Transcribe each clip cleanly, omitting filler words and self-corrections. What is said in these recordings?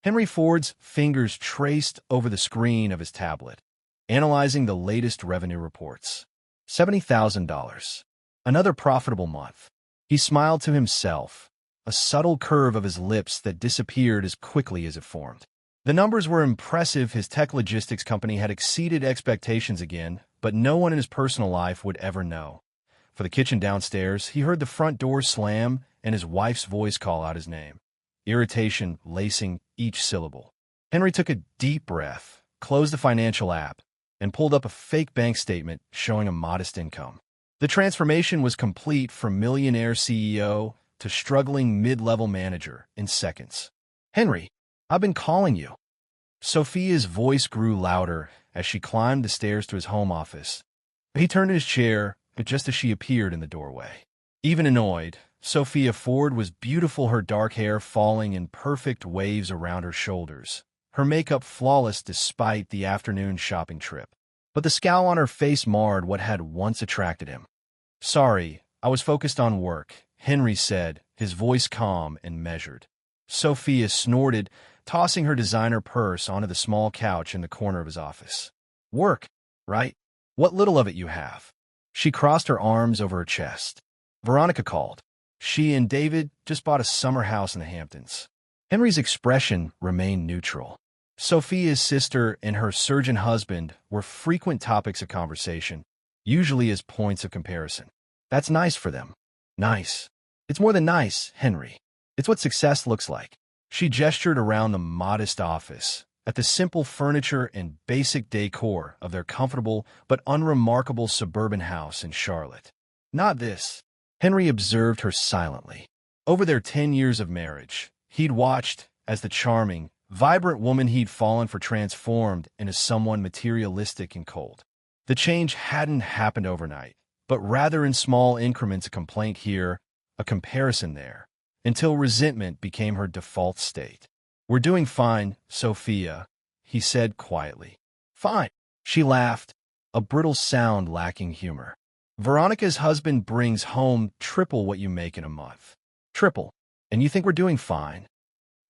Henry Ford's fingers traced over the screen of his tablet, analyzing the latest revenue reports. $70,000. Another profitable month. He smiled to himself, a subtle curve of his lips that disappeared as quickly as it formed. The numbers were impressive. His tech logistics company had exceeded expectations again, but no one in his personal life would ever know. For the kitchen downstairs, he heard the front door slam and his wife's voice call out his name, irritation lacing each syllable. Henry took a deep breath, closed the financial app, and pulled up a fake bank statement showing a modest income. The transformation was complete from millionaire CEO to struggling mid-level manager in seconds. "Henry, I've been calling you." Sophia's voice grew louder as she climbed the stairs to his home office. He turned in his chair just as she appeared in the doorway. Even annoyed, Sophia Ford was beautiful, her dark hair falling in perfect waves around her shoulders, her makeup flawless despite the afternoon shopping trip. But the scowl on her face marred what had once attracted him. "Sorry, I was focused on work," Henry said, his voice calm and measured. Sophia snorted, tossing her designer purse onto the small couch in the corner of his office. "Work, right? What little of it you have." She crossed her arms over her chest. Veronica called. She and David just bought a summer house in the Hamptons. Henry's expression remained neutral. Sophia's sister and her surgeon husband were frequent topics of conversation, usually as points of comparison. "That's nice for them." "Nice. It's more than nice, Henry. It's what success looks like." She gestured around the modest office, at the simple furniture and basic decor of their comfortable but unremarkable suburban house in Charlotte. "Not this." Henry observed her silently. Over their 10 years of marriage, he'd watched as the charming, vibrant woman he'd fallen for transformed into someone materialistic and cold. The change hadn't happened overnight, but rather in small increments, a complaint here, a comparison there, until resentment became her default state. "We're doing fine, Sophia," he said quietly. "Fine." She laughed, a brittle sound lacking humor. "Veronica's husband brings home triple what you make in a month." "Triple? And you think we're doing fine?"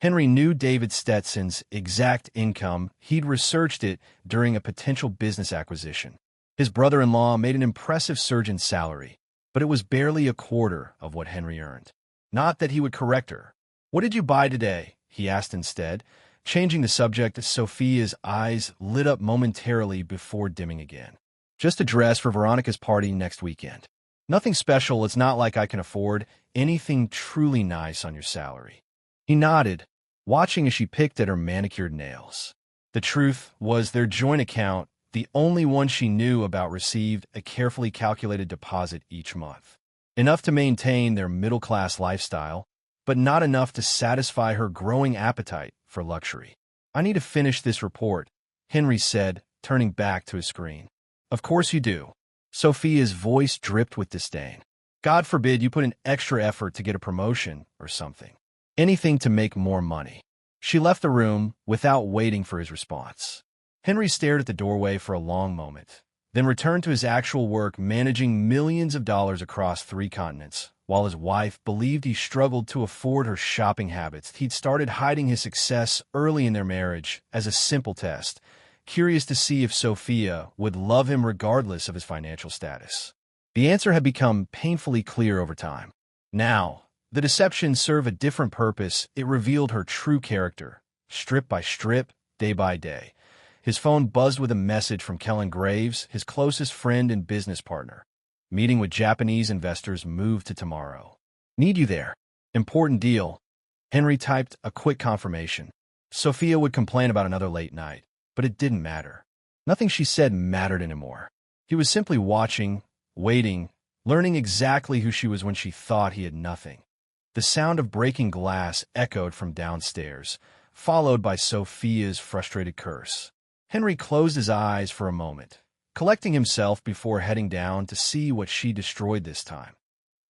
Henry knew David Stetson's exact income. He'd researched it during a potential business acquisition. His brother-in-law made an impressive surgeon salary, but it was barely a quarter of what Henry earned. Not that he would correct her. "What did you buy today?" he asked instead, changing the subject. Sophia's eyes lit up momentarily before dimming again. "Just a dress for Veronica's party next weekend. Nothing special. It's not like I can afford anything truly nice on your salary." He nodded, watching as she picked at her manicured nails. The truth was their joint account, the only one she knew about, received a carefully calculated deposit each month. Enough to maintain their middle-class lifestyle, but not enough to satisfy her growing appetite for luxury. "I need to finish this report," Henry said, turning back to his screen. "Of course you do." Sophia's voice dripped with disdain. "God forbid you put in extra effort to get a promotion or something. Anything to make more money." She left the room without waiting for his response. Henry stared at the doorway for a long moment, then returned to his actual work, managing millions of dollars across 3 continents. While his wife believed he struggled to afford her shopping habits, he'd started hiding his success early in their marriage as a simple test, curious to see if Sophia would love him regardless of his financial status. The answer had become painfully clear over time. Now, the deception served a different purpose. It revealed her true character, strip by strip, day by day. His phone buzzed with a message from Kellen Graves, his closest friend and business partner. "Meeting with Japanese investors moved to tomorrow. Need you there. Important deal." Henry typed a quick confirmation. Sophia would complain about another late night, but it didn't matter. Nothing she said mattered anymore. He was simply watching, waiting, learning exactly who she was when she thought he had nothing. The sound of breaking glass echoed from downstairs, followed by Sophia's frustrated curse. Henry closed his eyes for a moment, collecting himself before heading down to see what she destroyed this time.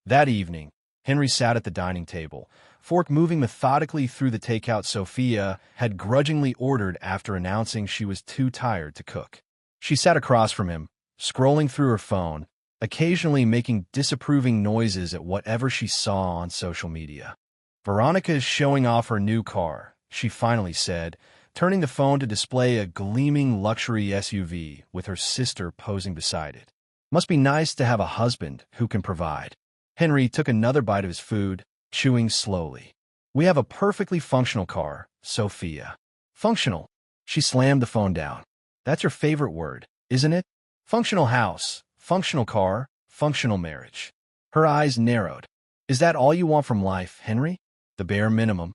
That evening, Henry sat at the dining table, fork moving methodically through the takeout Sophia had grudgingly ordered after announcing she was too tired to cook. She sat across from him, scrolling through her phone, occasionally making disapproving noises at whatever she saw on social media. "Veronica is showing off her new car," she finally said, turning the phone to display a gleaming luxury SUV with her sister posing beside it. Must be nice to have a husband who can provide. Henry took another bite of his food, chewing slowly. We have a perfectly functional car, Sophia. Functional. She slammed the phone down. That's your favorite word, isn't it? Functional house, functional car, functional marriage. Her eyes narrowed. Is that all you want from life, Henry? The bare minimum.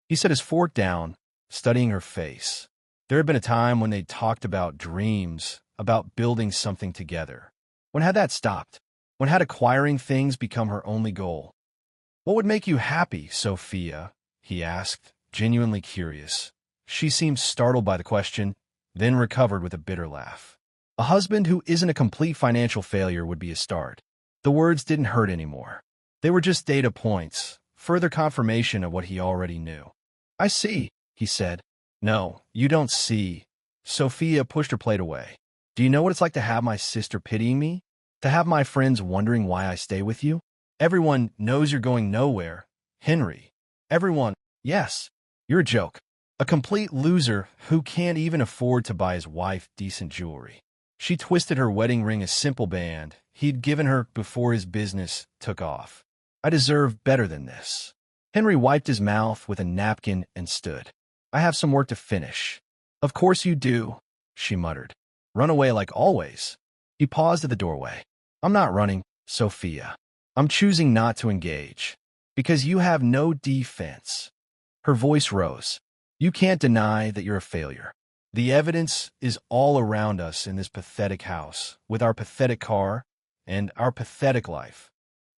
He set his fork down, studying her face. There had been a time when they talked about dreams, about building something together. When had that stopped? When had acquiring things become her only goal? What would make you happy, Sophia? He asked, genuinely curious. She seemed startled by the question, then recovered with a bitter laugh. A husband who isn't a complete financial failure would be a start. The words didn't hurt anymore. They were just data points, further confirmation of what he already knew. I see, he said. No, you don't see. Sophia pushed her plate away. Do you know what it's like to have my sister pitying me? To have my friends wondering why I stay with you? Everyone knows you're going nowhere. Henry. Everyone, yes, you're a joke. A complete loser who can't even afford to buy his wife decent jewelry. She twisted her wedding ring a simple band he'd given her before his business took off. I deserve better than this. Henry wiped his mouth with a napkin and stood. I have some work to finish. Of course you do, she muttered. Run away like always. He paused at the doorway. I'm not running, Sophia. I'm choosing not to engage. Because you have no defense. Her voice rose. You can't deny that you're a failure. The evidence is all around us in this pathetic house, with our pathetic car and our pathetic life.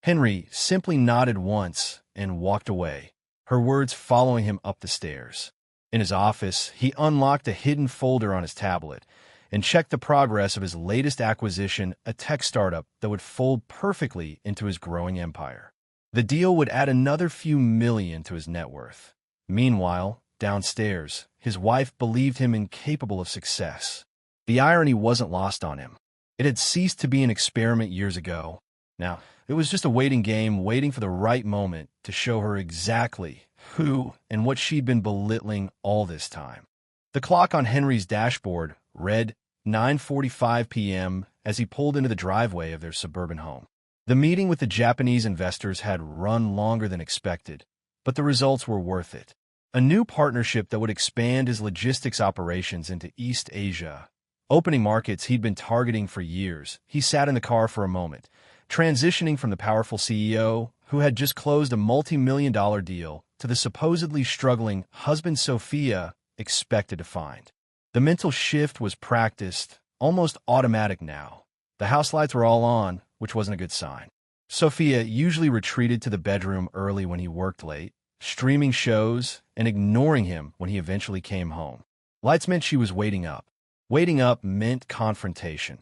Henry simply nodded once and walked away, her words following him up the stairs. In his office, he unlocked a hidden folder on his tablet and checked the progress of his latest acquisition, a tech startup that would fold perfectly into his growing empire. The deal would add another few million to his net worth. Meanwhile, downstairs, his wife believed him incapable of success. The irony wasn't lost on him. It had ceased to be an experiment years ago. Now, it was just a waiting game, waiting for the right moment to show her exactly who and what she'd been belittling all this time. The clock on Henry's dashboard read 9:45 p.m. as he pulled into the driveway of their suburban home. The meeting with the Japanese investors had run longer than expected, but the results were worth it. A new partnership that would expand his logistics operations into East Asia, opening markets he'd been targeting for years. He sat in the car for a moment, transitioning from the powerful CEO who had just closed a multi-million-dollar deal to the supposedly struggling husband Sophia expected to find. The mental shift was practiced, almost automatic now. The house lights were all on, which wasn't a good sign. Sophia usually retreated to the bedroom early when he worked late, streaming shows and ignoring him when he eventually came home. Lights meant she was waiting up. Waiting up meant confrontation.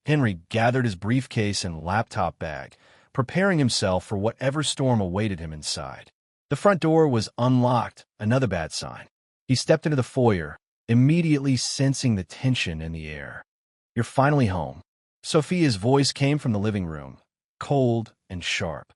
Henry gathered his briefcase and laptop bag, preparing himself for whatever storm awaited him inside. The front door was unlocked, another bad sign. He stepped into the foyer, immediately sensing the tension in the air. You're finally home. Sophia's voice came from the living room, cold and sharp.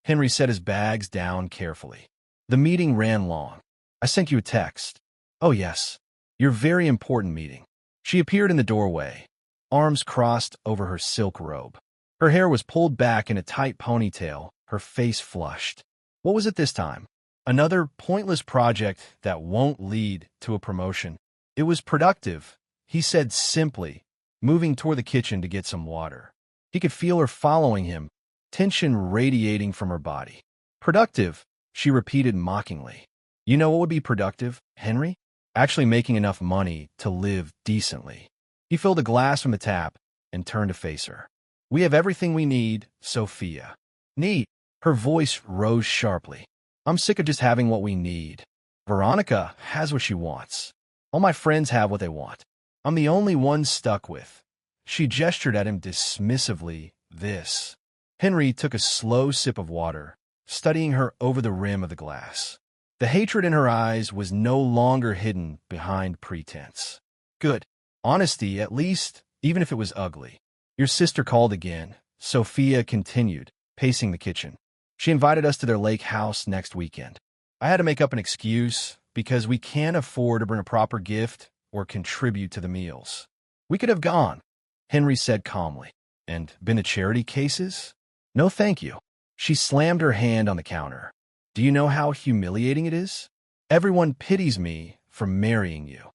Henry set his bags down carefully. The meeting ran long. I sent you a text. Oh yes, your very important meeting. She appeared in the doorway, arms crossed over her silk robe. Her hair was pulled back in a tight ponytail, her face flushed. What was it this time? Another pointless project that won't lead to a promotion. It was productive, he said simply, moving toward the kitchen to get some water. He could feel her following him, tension radiating from her body. Productive, she repeated mockingly. You know what would be productive, Henry? Actually making enough money to live decently. He filled a glass from the tap and turned to face her. We have everything we need, Sophia. Need? Her voice rose sharply. I'm sick of just having what we need. Veronica has what she wants. All my friends have what they want. I'm the only one stuck with. She gestured at him dismissively, this. Henry took a slow sip of water, studying her over the rim of the glass. The hatred in her eyes was no longer hidden behind pretense. Good. Honesty, at least, even if it was ugly. Your sister called again, Sophia continued, pacing the kitchen. She invited us to their lake house next weekend. I had to make up an excuse because we can't afford to bring a proper gift or contribute to the meals. We could have gone, Henry said calmly. And been to charity cases? No, thank you. She slammed her hand on the counter. Do you know how humiliating it is? Everyone pities me for marrying you.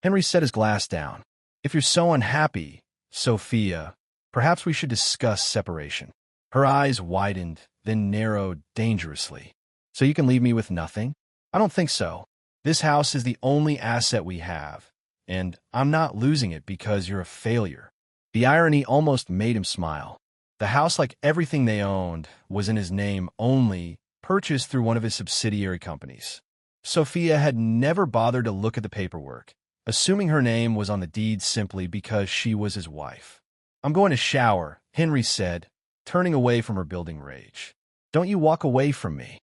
Henry set his glass down. If you're so unhappy, Sophia, perhaps we should discuss separation. Her eyes widened, then narrowed dangerously. So you can leave me with nothing? I don't think so. This house is the only asset we have, and I'm not losing it because you're a failure. The irony almost made him smile. The house, like everything they owned, was in his name only, purchased through one of his subsidiary companies. Sophia had never bothered to look at the paperwork, assuming her name was on the deed simply because she was his wife. I'm going to shower, Henry said, turning away from her building rage. Don't you walk away from me.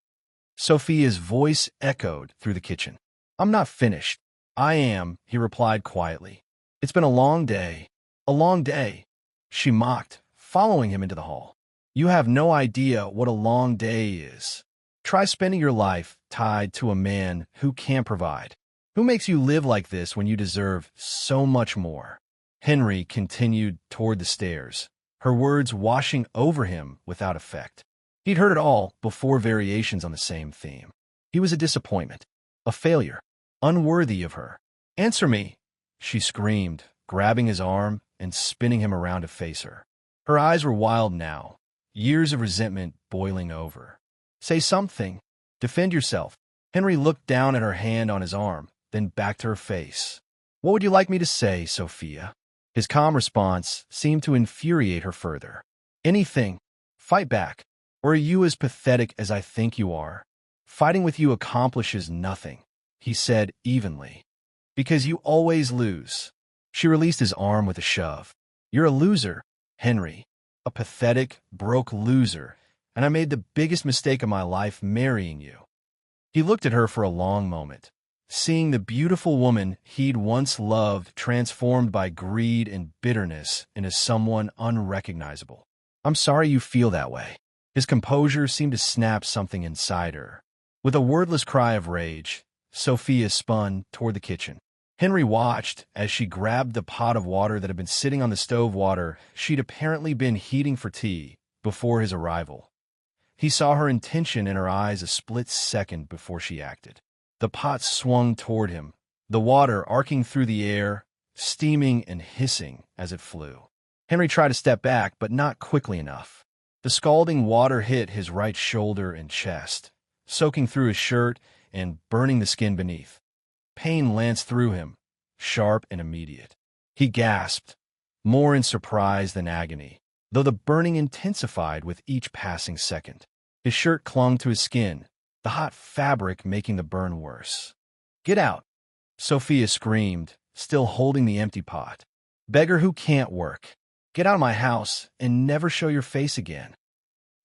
Sophia's voice echoed through the kitchen. I'm not finished. I am, he replied quietly. It's been a long day. A long day, she mocked, following him into the hall. You have no idea what a long day is. Try spending your life tied to a man who can't provide. Who makes you live like this when you deserve so much more? Henry continued toward the stairs, her words washing over him without effect. He'd heard it all before, variations on the same theme. He was a disappointment, a failure, unworthy of her. Answer me, she screamed, grabbing his arm and spinning him around to face her. Her eyes were wild now, years of resentment boiling over. Say something. Defend yourself. Henry looked down at her hand on his arm, then back to her face. What would you like me to say, Sophia? His calm response seemed to infuriate her further. Anything. Fight back. Or are you as pathetic as I think you are? Fighting with you accomplishes nothing, he said evenly. Because you always lose. She released his arm with a shove. You're a loser, Henry. A pathetic, broke loser, and I made the biggest mistake of my life marrying you. He looked at her for a long moment, seeing the beautiful woman he'd once loved transformed by greed and bitterness into someone unrecognizable. I'm sorry you feel that way. His composure seemed to snap something inside her. With a wordless cry of rage, Sophia spun toward the kitchen. Henry watched as she grabbed the pot of water that had been sitting on the stove, water she'd apparently been heating for tea before his arrival. He saw her intention in her eyes a split second before she acted. The pot swung toward him, the water arcing through the air, steaming and hissing as it flew. Henry tried to step back, but not quickly enough. The scalding water hit his right shoulder and chest, soaking through his shirt and burning the skin beneath. Pain lanced through him, sharp and immediate. He gasped, more in surprise than agony, though the burning intensified with each passing second. His shirt clung to his skin, the hot fabric making the burn worse. Get out, Sophia screamed, still holding the empty pot. Beggar who can't work. Get out of my house and never show your face again.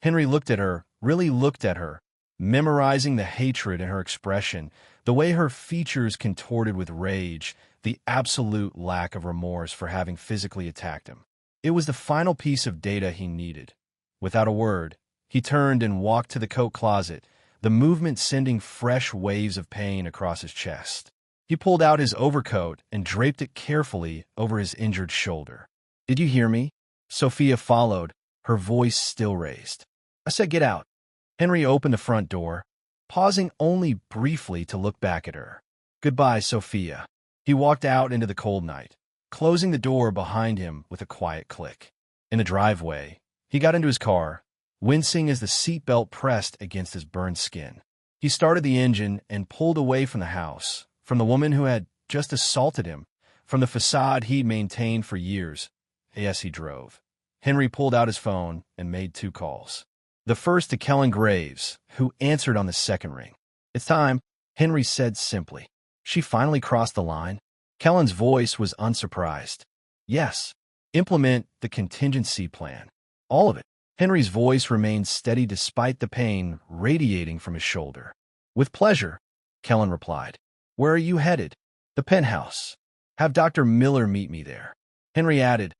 Henry looked at her, really looked at her, memorizing the hatred in her expression, the way her features contorted with rage, the absolute lack of remorse for having physically attacked him. It was the final piece of data he needed. Without a word, he turned and walked to the coat closet, the movement sending fresh waves of pain across his chest. He pulled out his overcoat and draped it carefully over his injured shoulder. Did you hear me? Sophia followed, her voice still raised. I said get out. Henry opened the front door, pausing only briefly to look back at her. Goodbye, Sophia. He walked out into the cold night, closing the door behind him with a quiet click. In the driveway, he got into his car, wincing as the seatbelt pressed against his burned skin. He started the engine and pulled away from the house, from the woman who had just assaulted him, from the facade he'd maintained for years. Yes, he drove. Henry pulled out his phone and made 2 calls. The first to Kellen Graves, who answered on the second ring. It's time, Henry said simply. She finally crossed the line. Kellen's voice was unsurprised. Yes, implement the contingency plan. All of it. Henry's voice remained steady despite the pain radiating from his shoulder. With pleasure, Kellen replied. Where are you headed? The penthouse. Have Dr. Miller meet me there. Henry added,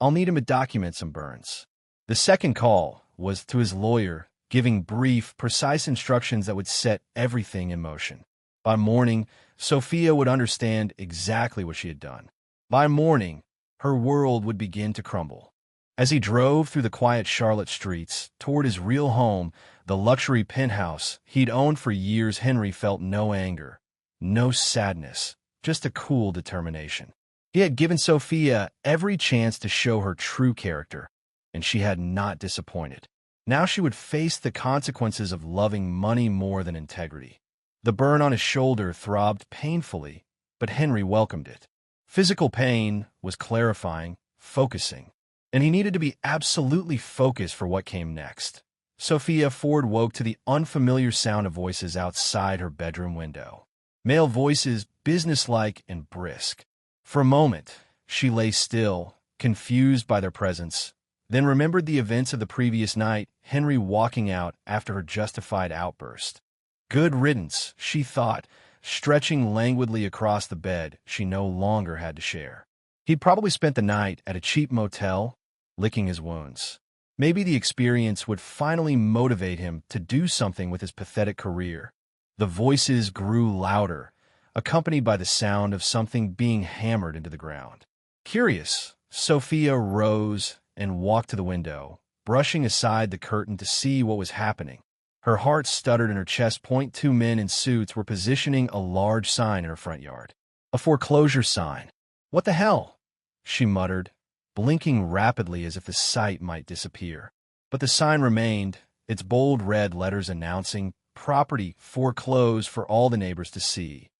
I'll need him to document some burns. The second call was to his lawyer, giving brief, precise instructions that would set everything in motion. By morning, Sophia would understand exactly what she had done. By morning, her world would begin to crumble. As he drove through the quiet Charlotte streets toward his real home, the luxury penthouse he'd owned for years, Henry felt no anger, no sadness, just a cool determination. He had given Sophia every chance to show her true character, and she had not disappointed. Now she would face the consequences of loving money more than integrity. The burn on his shoulder throbbed painfully, but Henry welcomed it. Physical pain was clarifying, focusing, and he needed to be absolutely focused for what came next. Sophia Ford woke to the unfamiliar sound of voices outside her bedroom window. Male voices, businesslike and brisk. For a moment, she lay still, confused by their presence, then remembered the events of the previous night, Henry walking out after her justified outburst. Good riddance, she thought, stretching languidly across the bed she no longer had to share. He'd probably spent the night at a cheap motel, licking his wounds. Maybe the experience would finally motivate him to do something with his pathetic career. The voices grew louder, accompanied by the sound of something being hammered into the ground. Curious, Sophia rose and walked to the window, brushing aside the curtain to see what was happening. Her heart stuttered in her chest. Two men in suits were positioning a large sign in her front yard. A foreclosure sign. What the hell? She muttered, blinking rapidly as if the sight might disappear. But the sign remained, its bold red letters announcing property foreclosed for all the neighbors to see.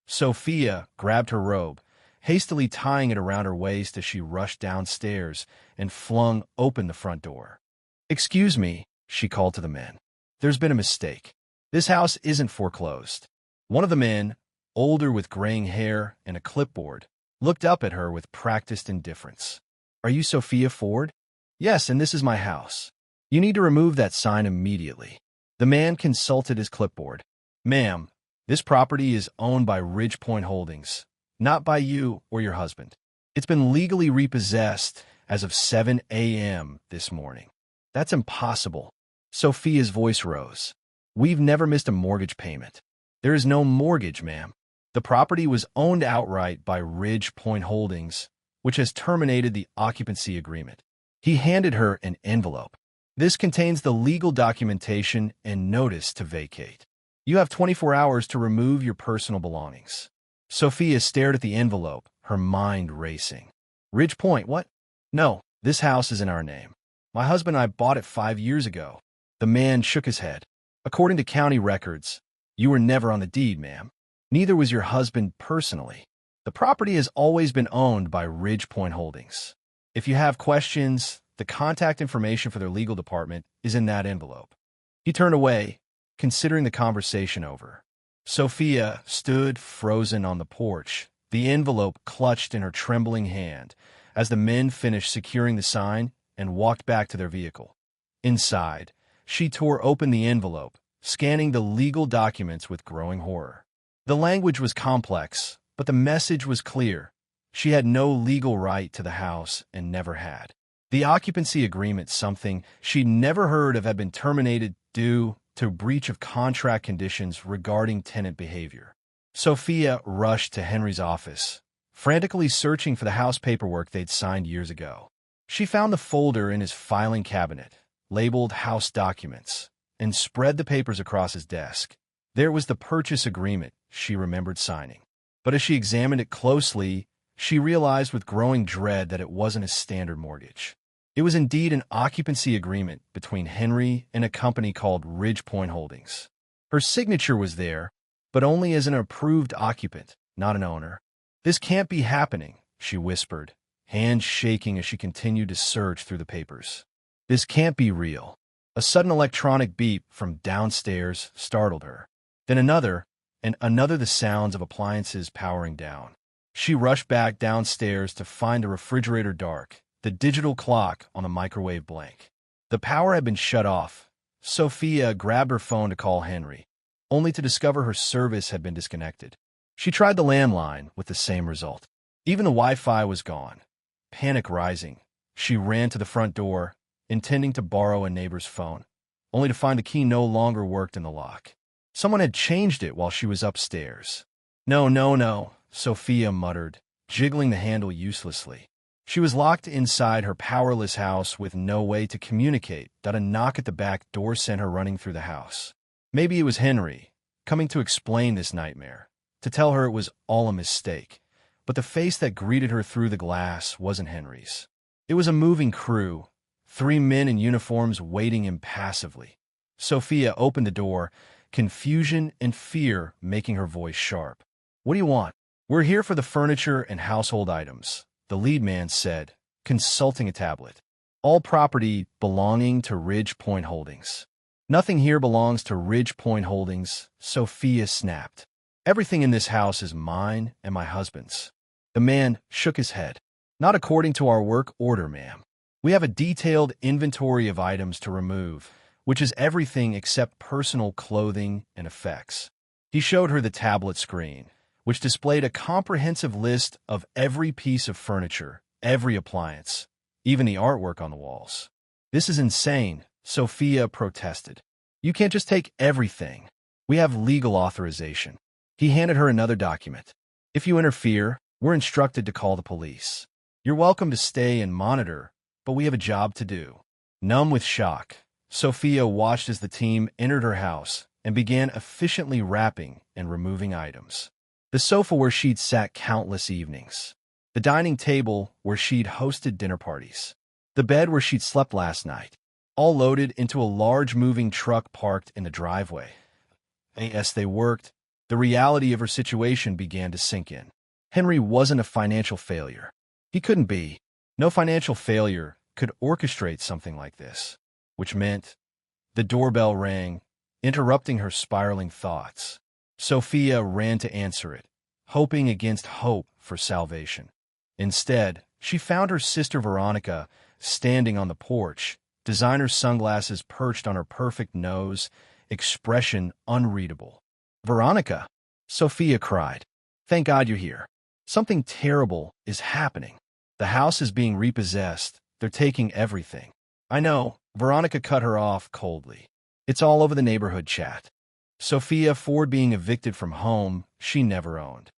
Sophia grabbed her robe, hastily tying it around her waist as she rushed downstairs and flung open the front door. "Excuse me," she called to the men. "There's been a mistake. This house isn't foreclosed." One of the men, older with graying hair and a clipboard, looked up at her with practiced indifference. "Are you Sophia Ford?" "Yes, and this is my house. You need to remove that sign immediately." The man consulted his clipboard. "Ma'am, this property is owned by Ridge Point Holdings, not by you or your husband. It's been legally repossessed as of 7 a.m. this morning." "That's impossible." Sophia's voice rose. "We've never missed a mortgage payment." "There is no mortgage, ma'am. The property was owned outright by Ridge Point Holdings, which has terminated the occupancy agreement." He handed her an envelope. "This contains the legal documentation and notice to vacate. You have 24 hours to remove your personal belongings." Sophia stared at the envelope, her mind racing. "Ridge Point, what? No, this house is in our name. My husband and I bought it 5 years ago." The man shook his head. "According to county records, you were never on the deed, ma'am. Neither was your husband personally. The property has always been owned by Ridge Point Holdings. If you have questions, the contact information for their legal department is in that envelope." He turned away, considering the conversation over. Sophia stood frozen on the porch, the envelope clutched in her trembling hand, as the men finished securing the sign and walked back to their vehicle. Inside, she tore open the envelope, scanning the legal documents with growing horror. The language was complex, but the message was clear. She had no legal right to the house and never had. The occupancy agreement, something she'd never heard of, had been terminated due to breach of contract conditions regarding tenant behavior. Sophia rushed to Henry's office, frantically searching for the house paperwork they'd signed years ago. She found the folder in his filing cabinet, labeled House Documents, and spread the papers across his desk. There was the purchase agreement she remembered signing. But as she examined it closely, she realized with growing dread that it wasn't a standard mortgage. It was indeed an occupancy agreement between Henry and a company called Ridge Point Holdings. Her signature was there, but only as an approved occupant, not an owner. "This can't be happening," she whispered, hands shaking as she continued to search through the papers. "This can't be real." A sudden electronic beep from downstairs startled her. Then another, and another, the sounds of appliances powering down. She rushed back downstairs to find the refrigerator dark, the digital clock on the microwave blank. The power had been shut off. Sophia grabbed her phone to call Henry, only to discover her service had been disconnected. She tried the landline with the same result. Even the Wi-Fi was gone. Panic rising, she ran to the front door, intending to borrow a neighbor's phone, only to find the key no longer worked in the lock. Someone had changed it while she was upstairs. No, no, no, Sophia muttered, jiggling the handle uselessly. She was locked inside her powerless house with no way to communicate that a knock at the back door sent her running through the house. Maybe it was Henry, coming to explain this nightmare, to tell her it was all a mistake. But the face that greeted her through the glass wasn't Henry's. It was a moving crew, 3 men in uniforms waiting impassively. Sophia opened the door, confusion and fear making her voice sharp. What do you want? We're here for the furniture and household items, the lead man said, consulting a tablet. All property belonging to Ridge Point Holdings. Nothing here belongs to Ridge Point Holdings, Sophia snapped. Everything in this house is mine and my husband's. The man shook his head. Not according to our work order, ma'am. We have a detailed inventory of items to remove, which is everything except personal clothing and effects. He showed her the tablet screen, which displayed a comprehensive list of every piece of furniture, every appliance, even the artwork on the walls. This is insane, Sophia protested. You can't just take everything. We have legal authorization. He handed her another document. If you interfere, we're instructed to call the police. You're welcome to stay and monitor, but we have a job to do. Numb with shock, Sophia watched as the team entered her house and began efficiently wrapping and removing items. The sofa where she'd sat countless evenings. The dining table where she'd hosted dinner parties. The bed where she'd slept last night. All loaded into a large moving truck parked in the driveway. As they worked, the reality of her situation began to sink in. Henry wasn't a financial failure. He couldn't be. No financial failure could orchestrate something like this, which meant the doorbell rang, interrupting her spiraling thoughts. Sophia ran to answer it, hoping against hope for salvation. Instead, she found her sister Veronica standing on the porch, designer sunglasses perched on her perfect nose, expression unreadable. Veronica, Sophia cried. Thank God you're here. Something terrible is happening. The house is being repossessed. They're taking everything. I know, Veronica cut her off coldly. It's all over the neighborhood chat. Sophia Ford being evicted from home she never owned.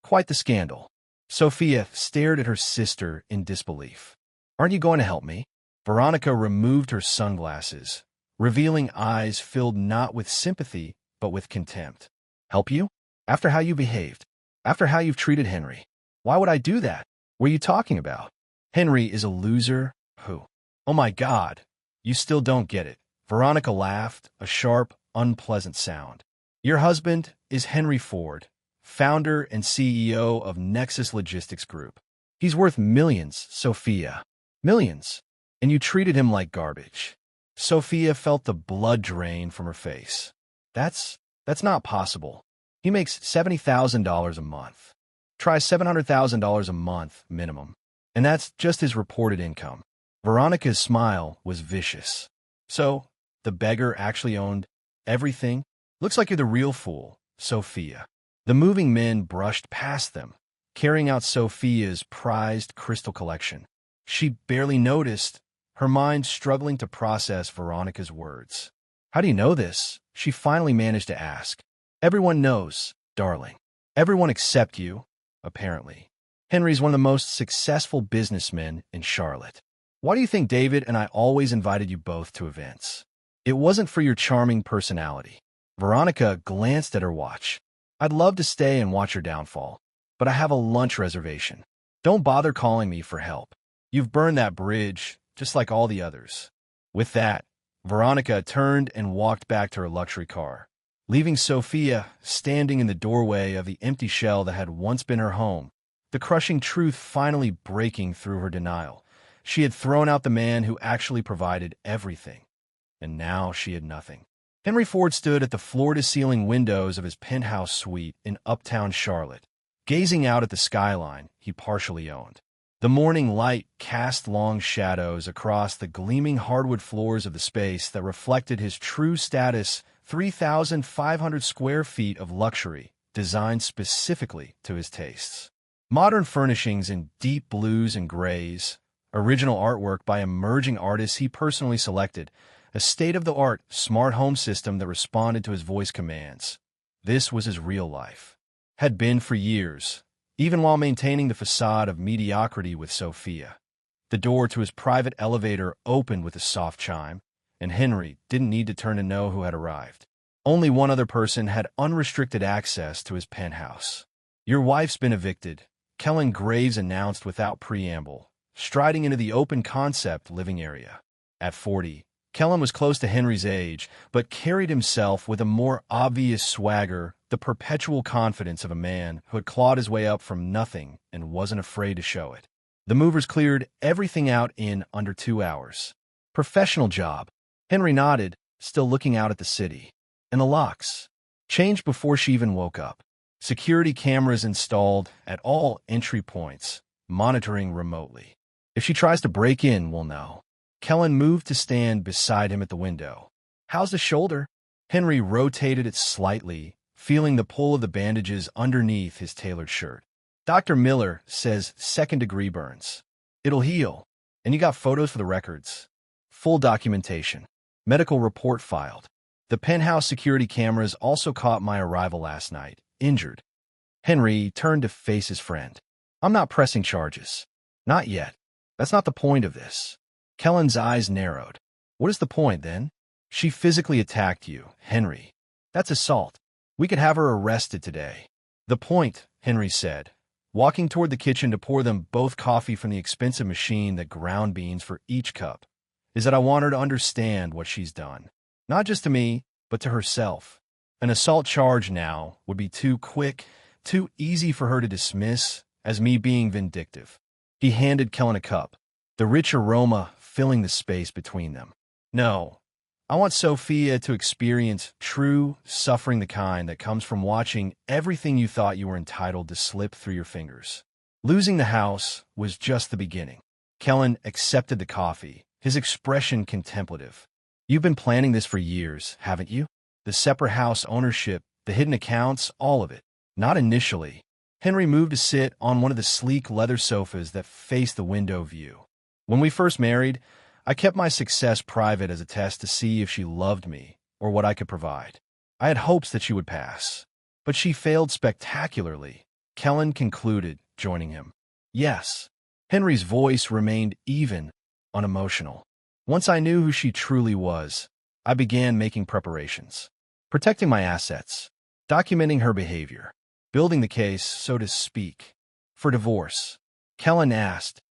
Quite the scandal. Sophia stared at her sister in disbelief. Aren't you going to help me? Veronica removed her sunglasses, revealing eyes filled not with sympathy, but with contempt. Help you? After how you behaved? After how you've treated Henry? Why would I do that? What are you talking about? Henry is a loser who? Oh my God, you still don't get it. Veronica laughed, a sharp, unpleasant sound. Your husband is Henry Ford, founder and CEO of Nexus Logistics Group. He's worth millions, Sophia. Millions. And you treated him like garbage. Sophia felt the blood drain from her face. That's not possible. He makes $70,000 a month. Try $700,000 a month minimum. And that's just his reported income. Veronica's smile was vicious. So, the beggar actually owned everything? Looks like you're the real fool, Sophia. The moving men brushed past them, carrying out Sophia's prized crystal collection. She barely noticed, her mind struggling to process Veronica's words. How do you know this? She finally managed to ask. Everyone knows, darling. Everyone except you, apparently. Henry's one of the most successful businessmen in Charlotte. Why do you think David and I always invited you both to events? It wasn't for your charming personality. Veronica glanced at her watch. I'd love to stay and watch your downfall, but I have a lunch reservation. Don't bother calling me for help. You've burned that bridge, just like all the others. With that, Veronica turned and walked back to her luxury car, leaving Sophia standing in the doorway of the empty shell that had once been her home, the crushing truth finally breaking through her denial. She had thrown out the man who actually provided everything, and now she had nothing. Henry Ford stood at the floor-to-ceiling windows of his penthouse suite in uptown Charlotte, gazing out at the skyline he partially owned. The morning light cast long shadows across the gleaming hardwood floors of the space that reflected his true status, 3,500 square feet of luxury, designed specifically to his tastes. Modern furnishings in deep blues and grays, original artwork by emerging artists he personally selected, a state-of-the-art smart home system that responded to his voice commands. This was his real life. Had been for years, even while maintaining the facade of mediocrity with Sophia. The door to his private elevator opened with a soft chime, and Henry didn't need to turn to know who had arrived. Only one other person had unrestricted access to his penthouse. "Your wife's been evicted," Kellen Graves announced without preamble, striding into the open-concept living area. At 40, Kellen was close to Henry's age, but carried himself with a more obvious swagger, the perpetual confidence of a man who had clawed his way up from nothing and wasn't afraid to show it. The movers cleared everything out in under 2 hours. "Professional job." Henry nodded, still looking out at the city. "And the locks changed before she even woke up. Security cameras installed at all entry points, monitoring remotely. If she tries to break in, we'll know." Kellen moved to stand beside him at the window. "How's the shoulder?" Henry rotated it slightly, feeling the pull of the bandages underneath his tailored shirt. "Dr. Miller says second-degree burns. It'll heal. And you got photos for the records." "Full documentation. Medical report filed. The penthouse security cameras also caught my arrival last night, injured." Henry turned to face his friend. "I'm not pressing charges. Not yet. That's not the point of this." Kellen's eyes narrowed. "What is the point, then?" "She physically attacked you, Henry. That's assault. We could have her arrested today." "The point," Henry said, walking toward the kitchen to pour them both coffee from the expensive machine that ground beans for each cup, "is that I want her to understand what she's done. Not just to me, but to herself. An assault charge now would be too quick, too easy for her to dismiss as me being vindictive." He handed Kellen a cup, the rich aroma filling the space between them. "No, I want Sophia to experience true suffering, the kind that comes from watching everything you thought you were entitled to slip through your fingers." Losing the house was just the beginning. Kellen accepted the coffee, his expression contemplative. "You've been planning this for years, haven't you? The separate house ownership, the hidden accounts, all of it." "Not initially." Henry moved to sit on one of the sleek leather sofas that faced the window view. "When we first married, I kept my success private as a test to see if she loved me or what I could provide. I had hopes that she would pass. But she failed spectacularly," Kellen concluded, joining him. "Yes." Henry's voice remained even, unemotional. "Once I knew who she truly was, I began making preparations. Protecting my assets, documenting her behavior, building the case, so to speak, for divorce." Kellen asked.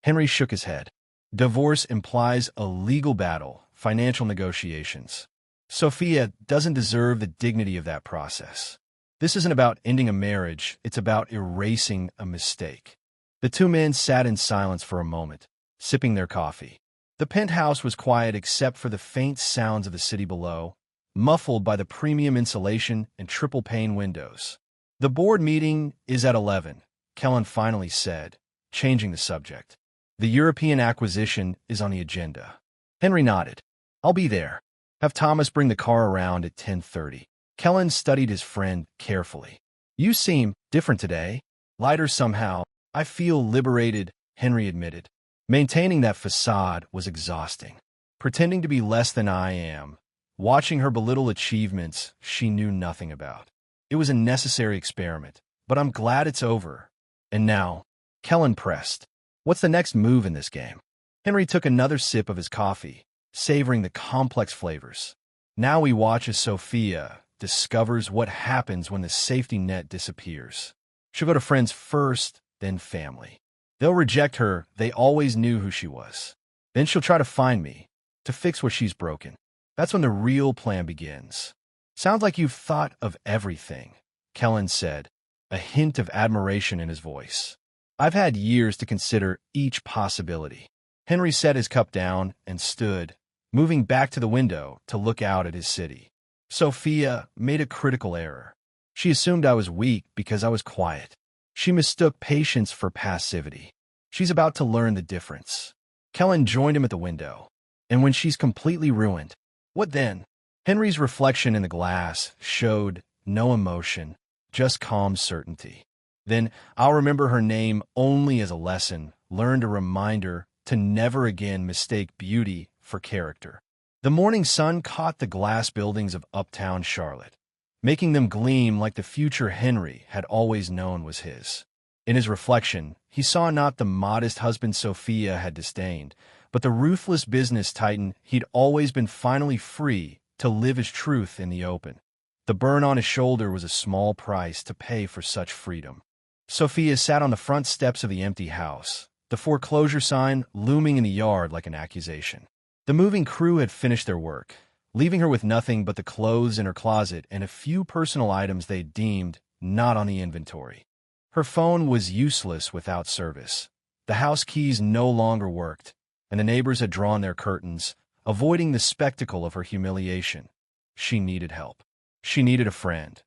Henry shook his head. "Divorce implies a legal battle, financial negotiations. Sophia doesn't deserve the dignity of that process. This isn't about ending a marriage, it's about erasing a mistake." The two men sat in silence for a moment, sipping their coffee. The penthouse was quiet except for the faint sounds of the city below, muffled by the premium insulation and triple-pane windows. "The board meeting is at 11, Kellen finally said, changing the subject. "The European acquisition is on the agenda." Henry nodded. "I'll be there. Have Thomas bring the car around at 10:30. Kellen studied his friend carefully. "You seem different today. Lighter somehow." "I feel liberated," Henry admitted. Maintaining that facade was exhausting. Pretending to be less than I am, watching her belittle achievements she knew nothing about. It was a necessary experiment, but I'm glad it's over. "And now," Kellen pressed, "what's the next move in this game?" Henry took another sip of his coffee, savoring the complex flavors. "Now we watch as Sophia discovers what happens when the safety net disappears. She'll go to friends first, then family. They'll reject her, they always knew who she was. Then she'll try to find me, to fix what she's broken. That's when the real plan begins." "Sounds like you've thought of everything," Kellen said, a hint of admiration in his voice. "I've had years to consider each possibility." Henry set his cup down and stood, moving back to the window to look out at his city. "Sophia made a critical error. She assumed I was weak because I was quiet. She mistook patience for passivity. She's about to learn the difference." Kellen joined him at the window. "And when she's completely ruined, what then?" Henry's reflection in the glass showed no emotion, just calm certainty. "Then I'll remember her name only as a lesson, learned a reminder to never again mistake beauty for character." The morning sun caught the glass buildings of uptown Charlotte, making them gleam like the future Henry had always known was his. In his reflection, he saw not the modest husband Sophia had disdained, but the ruthless business titan he'd always been finally free to live his truth in the open. The burn on his shoulder was a small price to pay for such freedom. Sophia sat on the front steps of the empty house, the foreclosure sign looming in the yard like an accusation. The moving crew had finished their work, leaving her with nothing but the clothes in her closet and a few personal items they deemed not on the inventory. Her phone was useless without service. The house keys no longer worked, and the neighbors had drawn their curtains, avoiding the spectacle of her humiliation. She needed help. She needed a friend.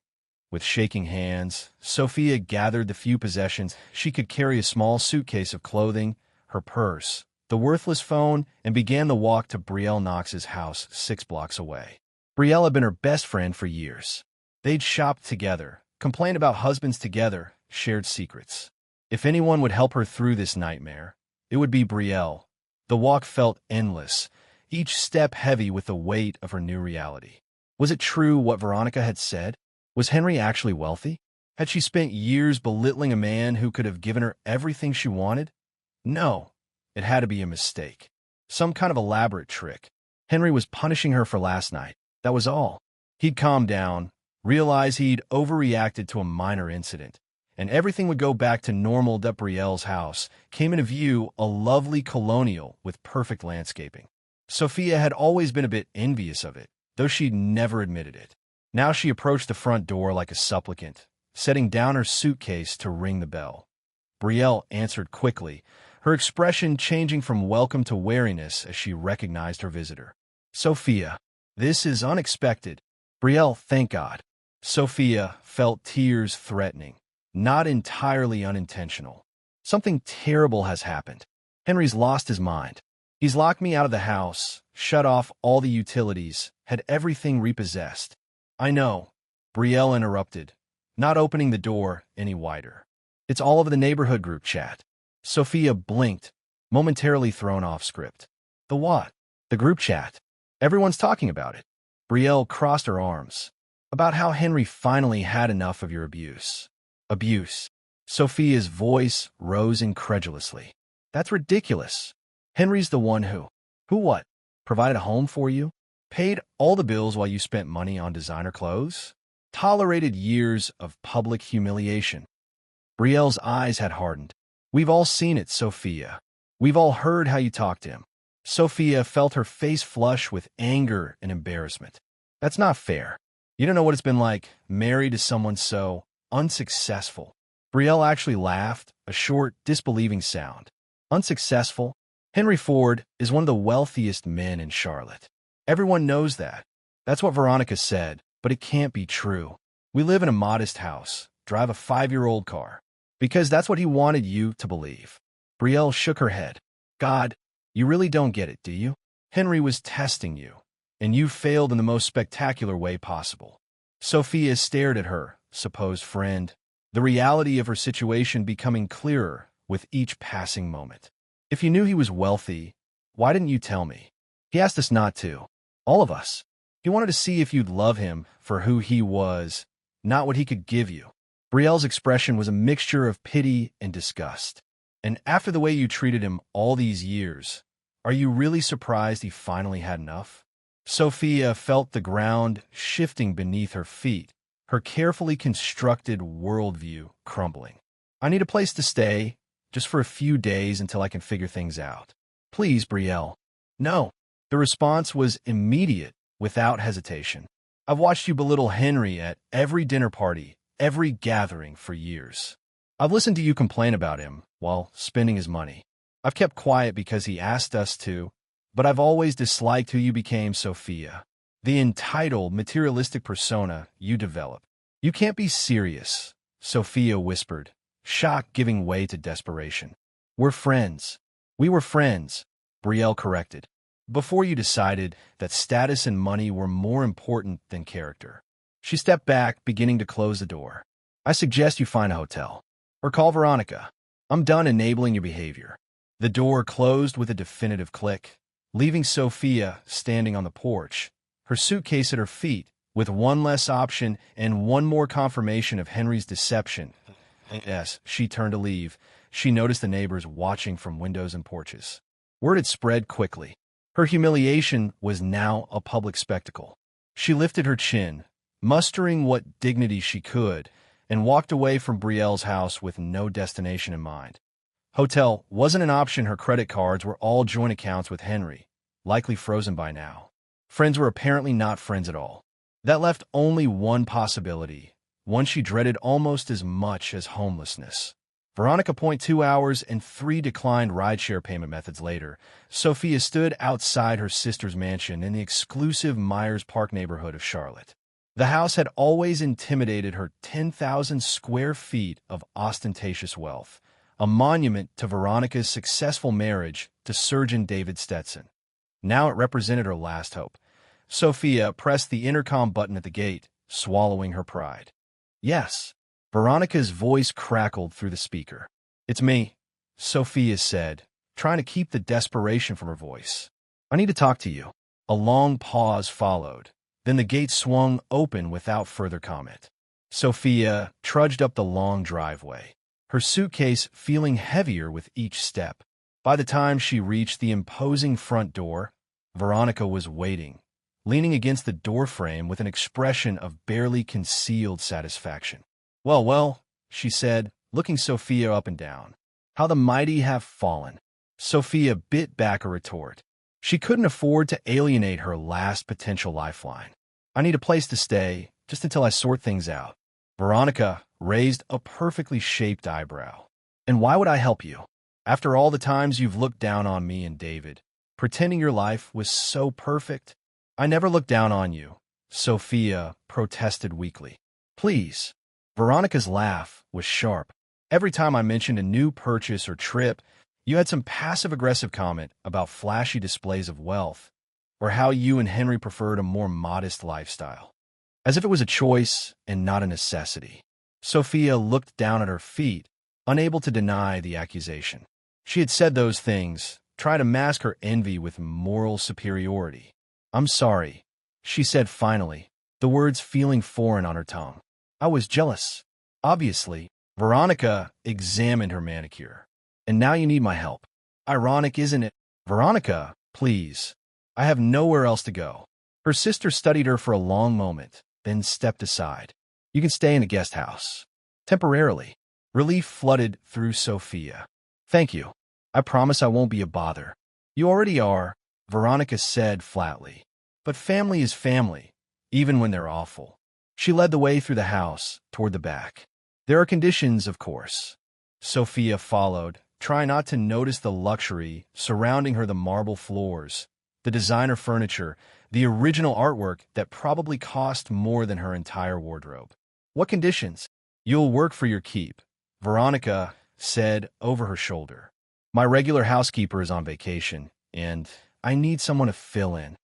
With shaking hands, Sophia gathered the few possessions she could carry: a small suitcase of clothing, her purse, the worthless phone, and began the walk to Brielle Knox's house 6 blocks away. Brielle had been her best friend for years. They'd shopped together, complained about husbands together, shared secrets. If anyone would help her through this nightmare, it would be Brielle. The walk felt endless, each step heavy with the weight of her new reality. Was it true what Veronica had said? Was Henry actually wealthy? Had she spent years belittling a man who could have given her everything she wanted? No, it had to be a mistake. Some kind of elaborate trick. Henry was punishing her for last night. That was all. He'd calm down, realize he'd overreacted to a minor incident, and everything would go back to normal. At Brielle's house came into view, a lovely colonial with perfect landscaping. Sophia had always been a bit envious of it, though she'd never admitted it. Now she approached the front door like a supplicant, setting down her suitcase to ring the bell. Brielle answered quickly, her expression changing from welcome to wariness as she recognized her visitor. "Sophia, this is unexpected." "Brielle, thank God." Sophia felt tears threatening, not entirely unintentional. "Something terrible has happened. Henry's lost his mind. He's locked me out of the house, shut off all the utilities, had everything repossessed." "I know," Brielle interrupted, not opening the door any wider. "It's all over the neighborhood group chat." Sophia blinked, momentarily thrown off script. "The what?" "The group chat. Everyone's talking about it." Brielle crossed her arms. "About how Henry finally had enough of your abuse." "Abuse?" Sophia's voice rose incredulously. "That's ridiculous. Henry's the one who what? Provided a home for you? Paid all the bills while you spent money on designer clothes? Tolerated years of public humiliation." Brielle's eyes had hardened. "We've all seen it, Sophia. We've all heard how you talked to him." Sophia felt her face flush with anger and embarrassment. "That's not fair. You don't know what it's been like, married to someone so unsuccessful." Brielle actually laughed, a short, disbelieving sound. "Unsuccessful? Henry Ford is one of the wealthiest men in Charlotte. Everyone knows that. That's what Veronica said, but it can't be true. We live in a modest house, drive a 5-year-old car. Because that's what he wanted you to believe." Brielle shook her head. "God, you really don't get it, do you? Henry was testing you, and you failed in the most spectacular way possible." Sophia stared at her supposed friend, the reality of her situation becoming clearer with each passing moment. "If you knew he was wealthy, why didn't you tell me? He asked us not to. All of us. He wanted to see if you'd love him for who he was, not what he could give you." Brielle's expression was a mixture of pity and disgust. "And after the way you treated him all these years, are you really surprised he finally had enough?" Sophia felt the ground shifting beneath her feet, her carefully constructed worldview crumbling. "I need a place to stay, just for a few days until I can figure things out. Please, Brielle." "No." The response was immediate, without hesitation. "I've watched you belittle Henry at every dinner party, every gathering for years. I've listened to you complain about him while spending his money. I've kept quiet because he asked us to, but I've always disliked who you became, Sophia. The entitled, materialistic persona you develop. You can't be serious," Sophia whispered, shock giving way to desperation. "We're friends." "We were friends," Brielle corrected, "before you decided that status and money were more important than character." She stepped back, beginning to close the door. "I suggest you find a hotel. Or call Veronica. I'm done enabling your behavior." The door closed with a definitive click, leaving Sophia standing on the porch, her suitcase at her feet, with one less option and one more confirmation of Henry's deception. As she turned to leave, she noticed the neighbors watching from windows and porches. Word had spread quickly. Her humiliation was now a public spectacle. She lifted her chin, mustering what dignity she could, and walked away from Brielle's house with no destination in mind. Hotel wasn't an option. Her credit cards were all joint accounts with Henry, likely frozen by now. Friends were apparently not friends at all. That left only one possibility, one she dreaded almost as much as homelessness. Veronica. 2 hours and 3 declined rideshare payment methods later, Sophia stood outside her sister's mansion in the exclusive Myers Park neighborhood of Charlotte. The house had always intimidated her. 10,000 square feet of ostentatious wealth, a monument to Veronica's successful marriage to surgeon David Stetson. Now it represented her last hope. Sophia pressed the intercom button at the gate, swallowing her pride. Yes. Veronica's voice crackled through the speaker. It's me, Sophia said, trying to keep the desperation from her voice. I need to talk to you. A long pause followed. Then the gate swung open without further comment. Sophia trudged up the long driveway, her suitcase feeling heavier with each step. By the time she reached the imposing front door, Veronica was waiting, leaning against the doorframe with an expression of barely concealed satisfaction. Well, she said, looking Sophia up and down. How the mighty have fallen. Sophia bit back a retort. She couldn't afford to alienate her last potential lifeline. I need a place to stay, just until I sort things out. Veronica raised a perfectly shaped eyebrow. And why would I help you? After all the times you've looked down on me and David, pretending your life was so perfect? I never looked down on you, Sophia protested weakly. Please. Veronica's laugh was sharp. Every time I mentioned a new purchase or trip, you had some passive-aggressive comment about flashy displays of wealth, or how you and Henry preferred a more modest lifestyle. As if it was a choice and not a necessity. Sophia looked down at her feet, unable to deny the accusation. She had said those things, trying to mask her envy with moral superiority. I'm sorry, she said finally, the words feeling foreign on her tongue. I was jealous. Obviously, Veronica examined her manicure. And now you need my help. Ironic, isn't it? Veronica, please. I have nowhere else to go. Her sister studied her for a long moment, then stepped aside. You can stay in the guest house. Temporarily. Relief flooded through Sophia. Thank you. I promise I won't be a bother. You already are, Veronica said flatly. But family is family, even when they're awful. She led the way through the house, toward the back. There are conditions, of course. Sophia followed, trying not to notice the luxury surrounding her, the marble floors, the designer furniture, the original artwork that probably cost more than her entire wardrobe. What conditions? You'll work for your keep, Veronica said over her shoulder. My regular housekeeper is on vacation, and I need someone to fill in.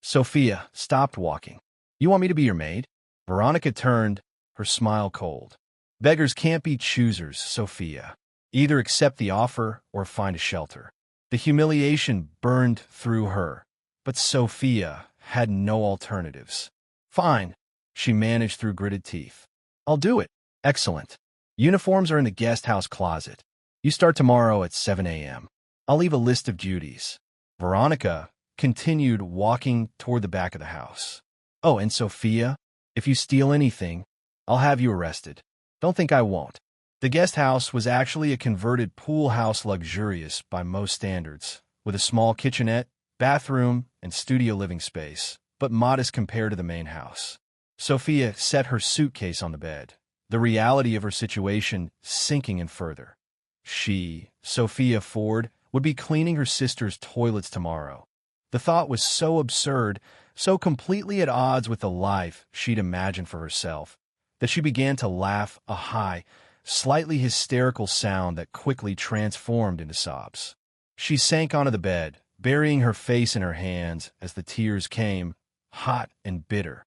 Sophia stopped walking. You want me to be your maid? Veronica turned, her smile cold. Beggars can't be choosers, Sophia. Either accept the offer or find a shelter. The humiliation burned through her, but Sophia had no alternatives. Fine, she managed through gritted teeth. I'll do it. Excellent. Uniforms are in the guest house closet. You start tomorrow at 7 a.m. I'll leave a list of duties. Veronica continued walking toward the back of the house. Oh, and Sophia, if you steal anything, I'll have you arrested. Don't think I won't. The guest house was actually a converted pool house, luxurious by most standards, with a small kitchenette, bathroom, and studio living space, but modest compared to the main house. Sophia set her suitcase on the bed, the reality of her situation sinking in further. She, Sophia Ford, would be cleaning her sister's toilets tomorrow. The thought was so absurd, so completely at odds with the life she'd imagined for herself, that she began to laugh, a high, slightly hysterical sound that quickly transformed into sobs. She sank onto the bed, burying her face in her hands as the tears came, hot and bitter.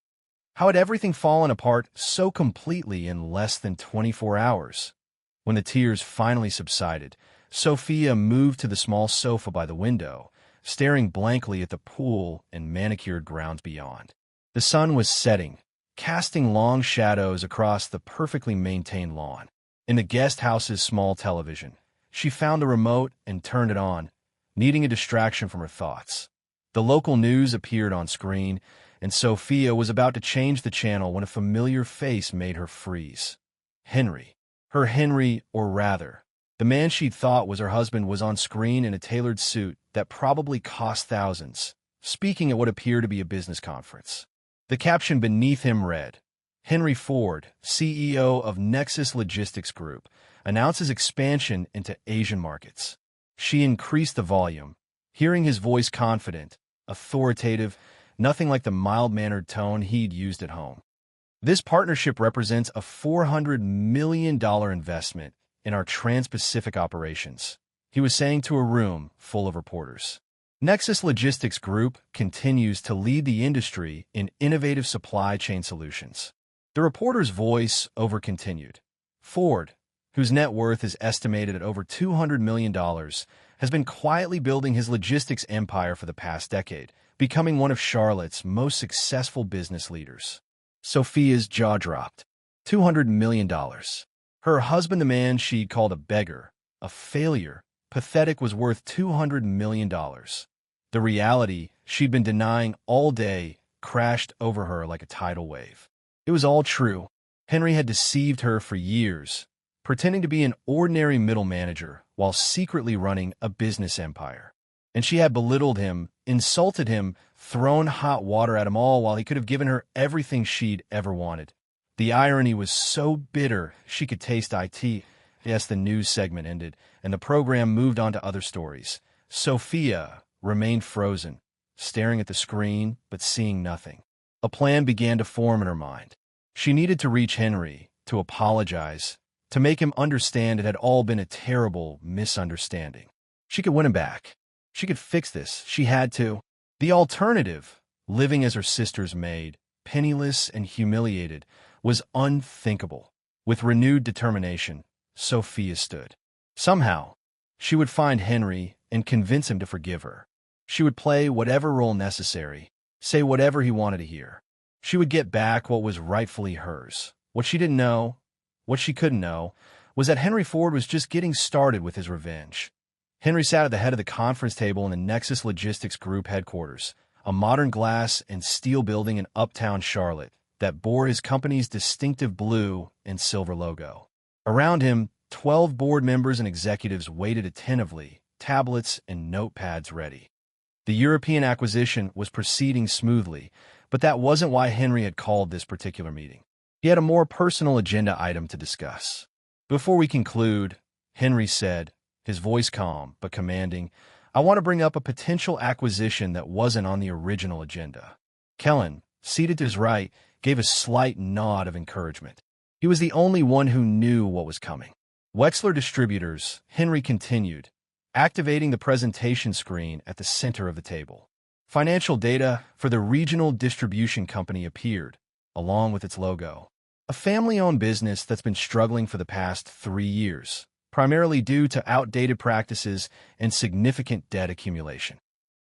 How had everything fallen apart so completely in less than 24 hours? When the tears finally subsided, Sophia moved to the small sofa by the window, staring blankly at the pool and manicured grounds beyond. The sun was setting, casting long shadows across the perfectly maintained lawn. In the guest house's small television, she found a remote and turned it on, needing a distraction from her thoughts. The local news appeared on screen, and Sophia was about to change the channel when a familiar face made her freeze. Henry. Her Henry, or rather, the man she'd thought was her husband, was on screen in a tailored suit that probably cost thousands, speaking at what appeared to be a business conference. The caption beneath him read, "Henry Ford, CEO of Nexus Logistics Group, announces expansion into Asian markets." She increased the volume, hearing his voice confident, authoritative, nothing like the mild-mannered tone he'd used at home. "This partnership represents a $400 million investment in our trans-Pacific operations," he was saying to a room full of reporters. Nexus Logistics Group continues to lead the industry in innovative supply chain solutions. The reporter's voice over-continued. Ford, whose net worth is estimated at over $200 million, has been quietly building his logistics empire for the past decade, becoming one of Charlotte's most successful business leaders. Sophia's jaw dropped. $200 million. Her husband, the man she'd called a beggar, a failure, pathetic, was worth $200 million. The reality she'd been denying all day crashed over her like a tidal wave. It was all true. Henry had deceived her for years, pretending to be an ordinary middle manager while secretly running a business empire. And she had belittled him, insulted him, thrown hot water at him, all while he could have given her everything she'd ever wanted. The irony was so bitter she could taste it. Yes, the news segment ended, and the program moved on to other stories. Sophia remained frozen, staring at the screen but seeing nothing. A plan began to form in her mind. She needed to reach Henry, to apologize, to make him understand it had all been a terrible misunderstanding. She could win him back. She could fix this. She had to. The alternative, living as her sister's maid, penniless and humiliated, was unthinkable. With renewed determination, Sophia stood. Somehow, she would find Henry and convince him to forgive her. She would play whatever role necessary, say whatever he wanted to hear. She would get back what was rightfully hers. What she didn't know, what she couldn't know, was that Henry Ford was just getting started with his revenge. Henry sat at the head of the conference table in the Nexus Logistics Group headquarters, a modern glass and steel building in uptown Charlotte that bore his company's distinctive blue and silver logo. Around him, 12 board members and executives waited attentively, tablets and notepads ready. The European acquisition was proceeding smoothly, but that wasn't why Henry had called this particular meeting. He had a more personal agenda item to discuss. "Before we conclude," Henry said, his voice calm but commanding, "I want to bring up a potential acquisition that wasn't on the original agenda." Kellen, seated to his right, gave a slight nod of encouragement. He was the only one who knew what was coming. "Wexler Distributors," Henry continued, activating the presentation screen at the center of the table. Financial data for the regional distribution company appeared, along with its logo. A family-owned business that's been struggling for the past 3 years, primarily due to outdated practices and significant debt accumulation.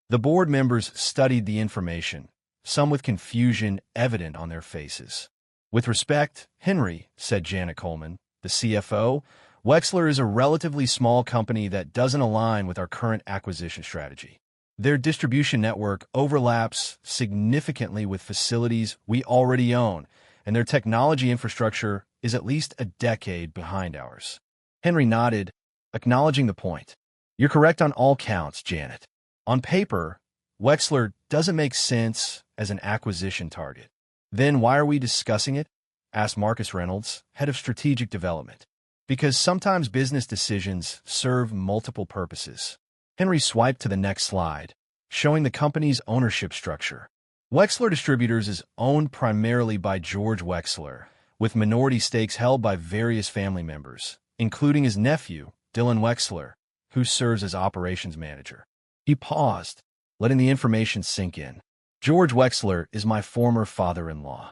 The board members studied the information, some with confusion evident on their faces. "With respect, Henry," said Janet Coleman, the CFO, "Wexler is a relatively small company that doesn't align with our current acquisition strategy. Their distribution network overlaps significantly with facilities we already own, and their technology infrastructure is at least a decade behind ours." Henry nodded, acknowledging the point. "You're correct on all counts, Janet. On paper, Wexler doesn't make sense as an acquisition target." "Then why are we discussing it?" asked Marcus Reynolds, head of strategic development. "Because sometimes business decisions serve multiple purposes." Henry swiped to the next slide, showing the company's ownership structure. Wexler Distributors is owned primarily by George Wexler, with minority stakes held by various family members, including his nephew, Dylan Wexler, who serves as operations manager. He paused, letting the information sink in. "George Wexler is my former father-in-law."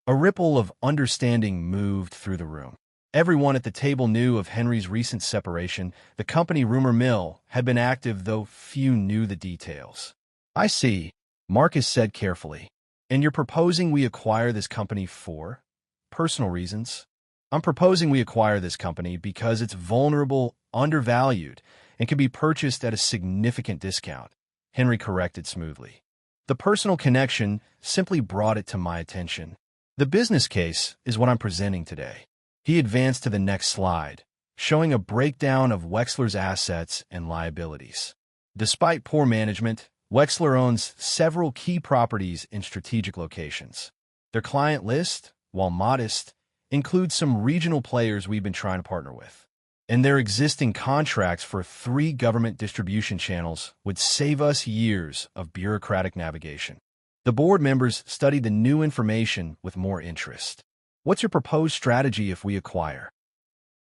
A ripple of understanding moved through the room. Everyone at the table knew of Henry's recent separation. The company rumor mill had been active, though few knew the details. I see, Marcus said carefully. And you're proposing we acquire this company for personal reasons? I'm proposing we acquire this company because it's vulnerable, undervalued, and can be purchased at a significant discount, Henry corrected smoothly. The personal connection simply brought it to my attention. The business case is what I'm presenting today. He advanced to the next slide, showing a breakdown of Wexler's assets and liabilities. Despite poor management, Wexler owns several key properties in strategic locations. Their client list, while modest, includes some regional players we've been trying to partner with. And their existing contracts for 3 government distribution channels would save us years of bureaucratic navigation. The board members studied the new information with more interest. What's your proposed strategy if we acquire?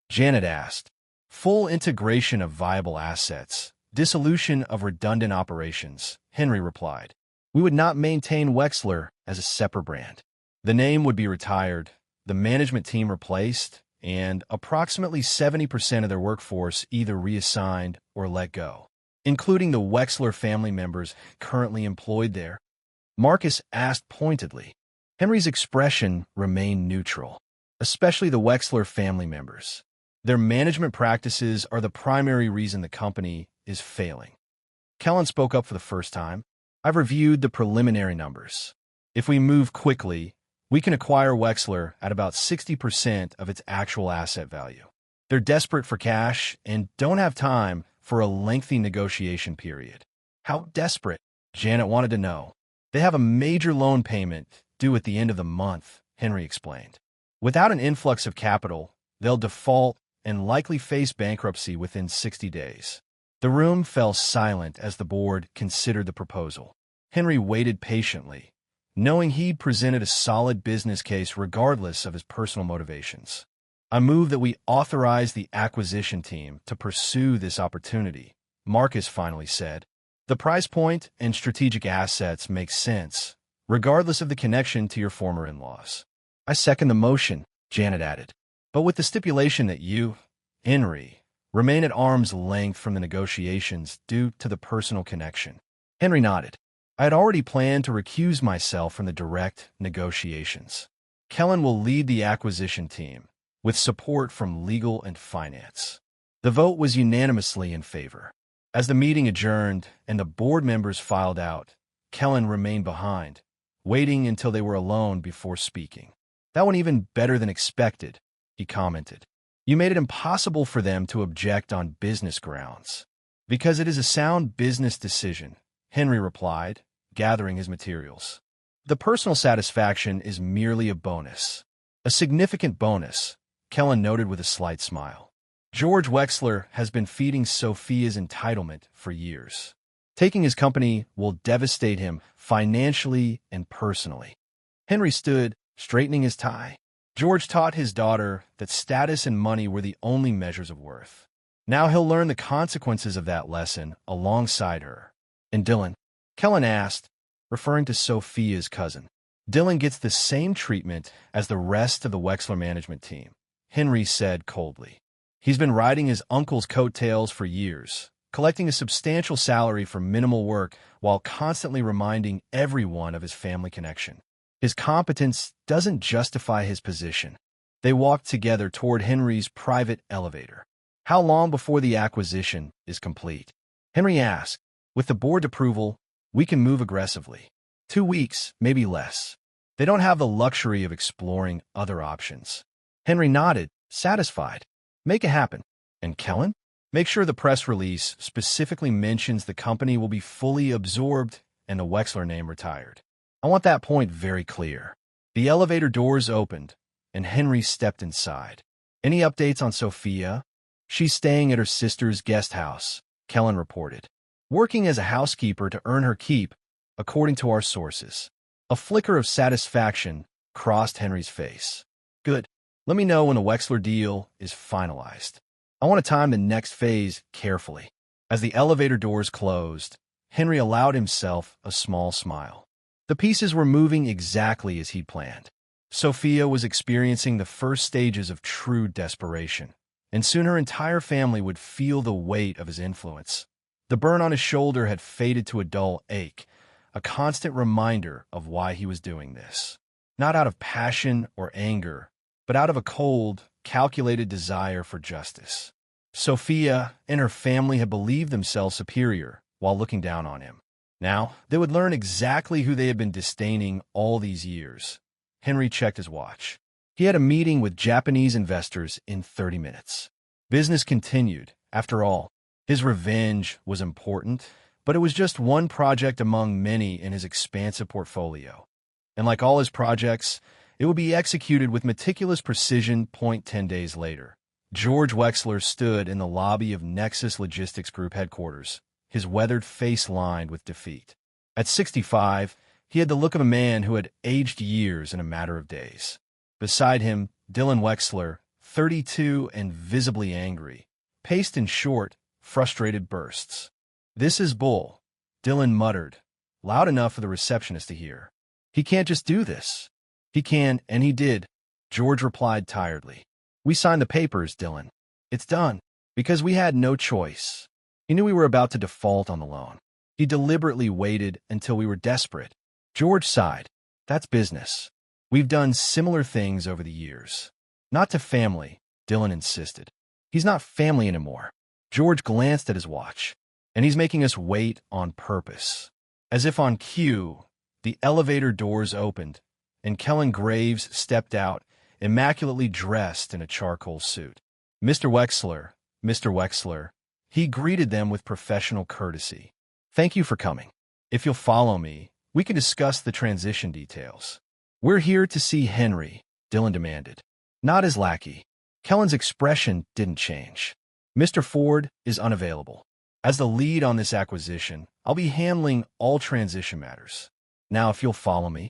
Janet asked. Full integration of viable assets, dissolution of redundant operations, Henry replied. We would not maintain Wexler as a separate brand. The name would be retired, the management team replaced, and approximately 70% of their workforce either reassigned or let go, including the Wexler family members currently employed there. Marcus asked pointedly. Henry's expression remained neutral, especially the Wexler family members. Their management practices are the primary reason the company is failing. Kellen spoke up for the first time. I've reviewed the preliminary numbers. If we move quickly, we can acquire Wexler at about 60% of its actual asset value. They're desperate for cash and don't have time for a lengthy negotiation period. How desperate? Janet wanted to know. They have a major loan payment due at the end of the month, Henry explained. Without an influx of capital, they'll default and likely face bankruptcy within 60 days. The room fell silent as the board considered the proposal. Henry waited patiently, knowing he'd presented a solid business case regardless of his personal motivations. I move that we authorize the acquisition team to pursue this opportunity, Marcus finally said. The price point and strategic assets make sense, regardless of the connection to your former in-laws. I second the motion, Janet added, but with the stipulation that you, Henry, remain at arm's length from the negotiations due to the personal connection. Henry nodded. I had already planned to recuse myself from the direct negotiations. Kellen will lead the acquisition team, with support from legal and finance. The vote was unanimously in favor. As the meeting adjourned and the board members filed out, Kellen remained behind, waiting until they were alone before speaking. That went even better than expected, he commented. You made it impossible for them to object on business grounds. Because it is a sound business decision, Henry replied, gathering his materials. The personal satisfaction is merely a bonus. A significant bonus, Kellen noted with a slight smile. George Wexler has been feeding Sophia's entitlement for years. Taking his company will devastate him financially and personally. Henry stood, straightening his tie. George taught his daughter that status and money were the only measures of worth. Now he'll learn the consequences of that lesson alongside her. And Dylan? Kellen asked, referring to Sophia's cousin. Dylan gets the same treatment as the rest of the Wexler management team, Henry said coldly. He's been riding his uncle's coattails for years, collecting a substantial salary for minimal work while constantly reminding everyone of his family connection. His competence doesn't justify his position. They walked together toward Henry's private elevator. How long before the acquisition is complete? Henry asked. With the board approval, we can move aggressively. 2 weeks, maybe less. They don't have the luxury of exploring other options. Henry nodded, satisfied. Make it happen. And Kellen? Make sure the press release specifically mentions the company will be fully absorbed and the Wexler name retired. I want that point very clear. The elevator doors opened, and Henry stepped inside. Any updates on Sophia? She's staying at her sister's guest house, Kellen reported. Working as a housekeeper to earn her keep, according to our sources. A flicker of satisfaction crossed Henry's face. Good. Let me know when the Wexler deal is finalized. I want to time the next phase carefully. As the elevator doors closed, Henry allowed himself a small smile. The pieces were moving exactly as he planned. Sophia was experiencing the first stages of true desperation, and soon her entire family would feel the weight of his influence. The burn on his shoulder had faded to a dull ache, a constant reminder of why he was doing this. Not out of passion or anger, but out of a cold, calculated desire for justice. Sophia and her family had believed themselves superior while looking down on him. Now, they would learn exactly who they had been disdaining all these years. Henry checked his watch. He had a meeting with Japanese investors in 30 minutes. Business continued. After all, his revenge was important, but it was just one project among many in his expansive portfolio. And like all his projects, it would be executed with meticulous precision. 10 days later, George Wexler stood in the lobby of Nexus Logistics Group headquarters, his weathered face lined with defeat. At 65, he had the look of a man who had aged years in a matter of days. Beside him, Dylan Wexler, 32 and visibly angry, paced in short, frustrated bursts. "This is bull," Dylan muttered, loud enough for the receptionist to hear. "He can't just do this." "He can, and he did," George replied tiredly. "We signed the papers, Dylan. It's done, because we had no choice." He knew we were about to default on the loan. He deliberately waited until we were desperate. George sighed. "That's business. We've done similar things over the years." "Not to family," Dylan insisted. "He's not family anymore." George glanced at his watch. "And he's making us wait on purpose." As if on cue, the elevator doors opened, and Kellen Graves stepped out, immaculately dressed in a charcoal suit. "Mr. Wexler, Mr. Wexler," he greeted them with professional courtesy. "Thank you for coming. If you'll follow me, we can discuss the transition details." "We're here to see Henry," Dylan demanded. "Not his lackey." Kellen's expression didn't change. "Mr. Ford is unavailable. As the lead on this acquisition, I'll be handling all transition matters. Now, if you'll follow me."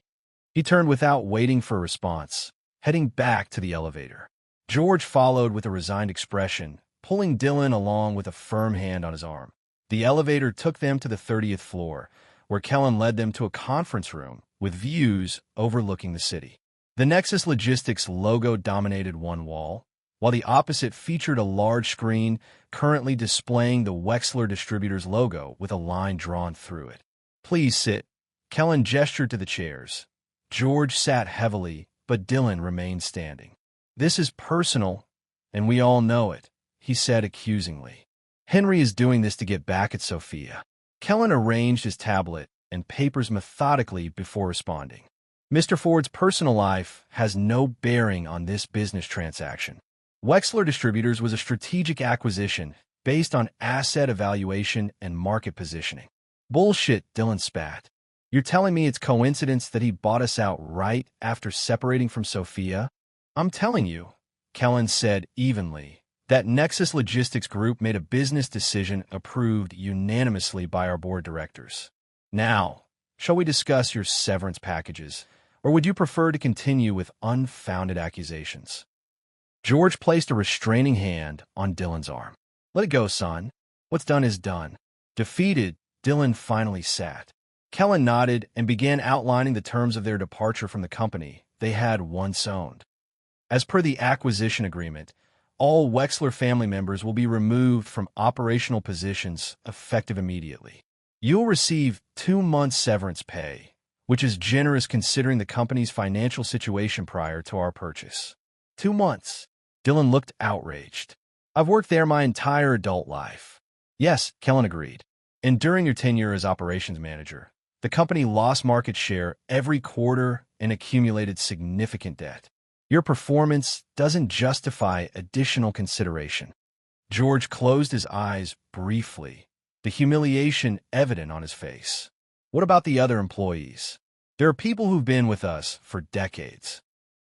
He turned without waiting for a response, heading back to the elevator. George followed with a resigned expression, pulling Dylan along with a firm hand on his arm. The elevator took them to the 30th floor, where Kellen led them to a conference room with views overlooking the city. The Nexus Logistics logo dominated one wall, while the opposite featured a large screen currently displaying the Wexler Distributors logo with a line drawn through it. "Please sit." Kellen gestured to the chairs. George sat heavily, but Dylan remained standing. "This is personal, and we all know it," he said accusingly. "Henry is doing this to get back at Sophia." Kellen arranged his tablet and papers methodically before responding. "Mr. Ford's personal life has no bearing on this business transaction. Wexler Distributors was a strategic acquisition based on asset evaluation and market positioning." "Bullshit," Dylan spat. "You're telling me it's coincidence that he bought us out right after separating from Sophia?" "I'm telling you," Kellen said evenly, "that Nexus Logistics Group made a business decision approved unanimously by our board of directors. Now, shall we discuss your severance packages, or would you prefer to continue with unfounded accusations?" George placed a restraining hand on Dylan's arm. "Let it go, son. What's done is done." Defeated, Dylan finally sat. Kellen nodded and began outlining the terms of their departure from the company they had once owned. As per the acquisition agreement, all Wexler family members will be removed from operational positions effective immediately. You'll receive 2 months severance pay, which is generous considering the company's financial situation prior to our purchase. 2 months. Dylan looked outraged. "I've worked there my entire adult life." "Yes," Kellen agreed. "And during your tenure as operations manager, the company lost market share every quarter and accumulated significant debt. Your performance doesn't justify additional consideration." George closed his eyes briefly, the humiliation evident on his face. "What about the other employees? There are people who've been with us for decades.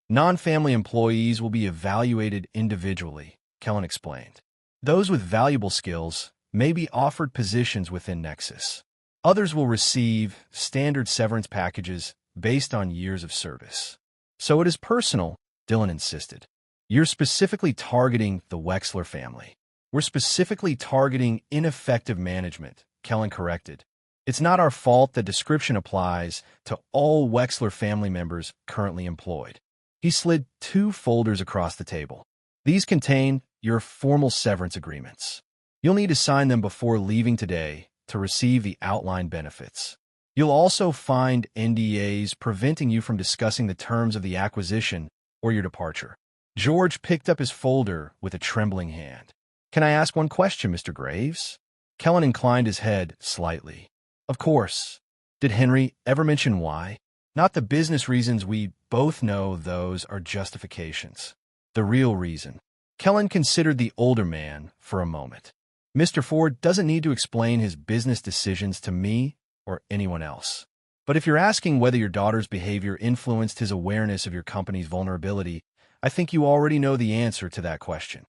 Non-family employees will be evaluated individually," Kellen explained. "Those with valuable skills may be offered positions within Nexus. Others will receive standard severance packages based on years of service." "So it is personal," Dylan insisted. "You're specifically targeting the Wexler family." "We're specifically targeting ineffective management," Kellen corrected. "It's not our fault the description applies to all Wexler family members currently employed." He slid 2 folders across the table. These contain your formal severance agreements. You'll need to sign them before leaving today to receive the outlined benefits. You'll also find NDAs preventing you from discussing the terms of the acquisition or your departure. George picked up his folder with a trembling hand. Can I ask one question, Mr. Graves? Kellen inclined his head slightly. Of course. Did Henry ever mention why? Not the business reasons. We both know those are justifications. The real reason. Kellen considered the older man for a moment. Mr. Ford doesn't need to explain his business decisions to me or anyone else. But if you're asking whether your daughter's behavior influenced his awareness of your company's vulnerability, I think you already know the answer to that question.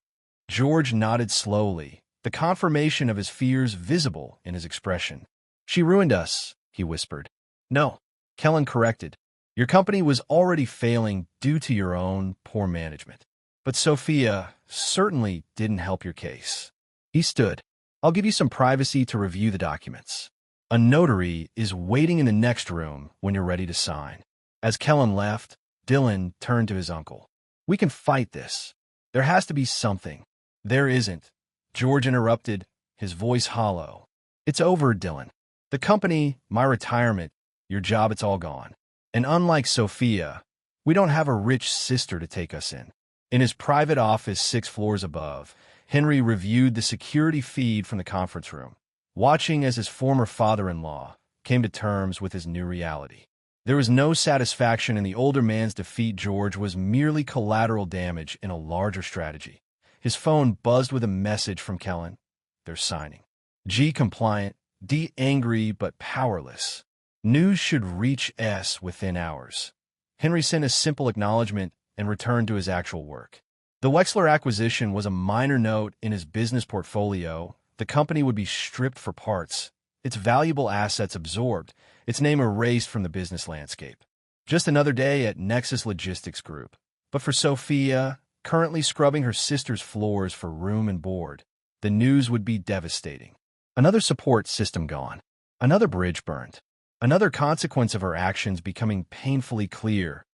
George nodded slowly, the confirmation of his fears visible in his expression. She ruined us, he whispered. No, Kellen corrected. Your company was already failing due to your own poor management. But Sophia certainly didn't help your case. He stood. I'll give you some privacy to review the documents. A notary is waiting in the next room when you're ready to sign. As Kellen left, Dylan turned to his uncle. We can fight this. There has to be something. There isn't. George interrupted, his voice hollow. It's over, Dylan. The company, my retirement, your job, it's all gone. And unlike Sophia, we don't have a rich sister to take us in. In his private office 6 floors above, Henry reviewed the security feed from the conference room, watching as his former father-in-law came to terms with his new reality. There was no satisfaction in the older man's defeat. George was merely collateral damage in a larger strategy. His phone buzzed with a message from Kellen. They're signing. G compliant, D angry but powerless. News should reach S within hours. Henry sent a simple acknowledgement and returned to his actual work. The Wexler acquisition was a minor note in his business portfolio. The company would be stripped for parts, its valuable assets absorbed, its name erased from the business landscape. Just another day at Nexus Logistics Group. But for Sophia, currently scrubbing her sister's floors for room and board, the news would be devastating. Another support system gone. Another bridge burned. Another consequence of her actions becoming painfully clear.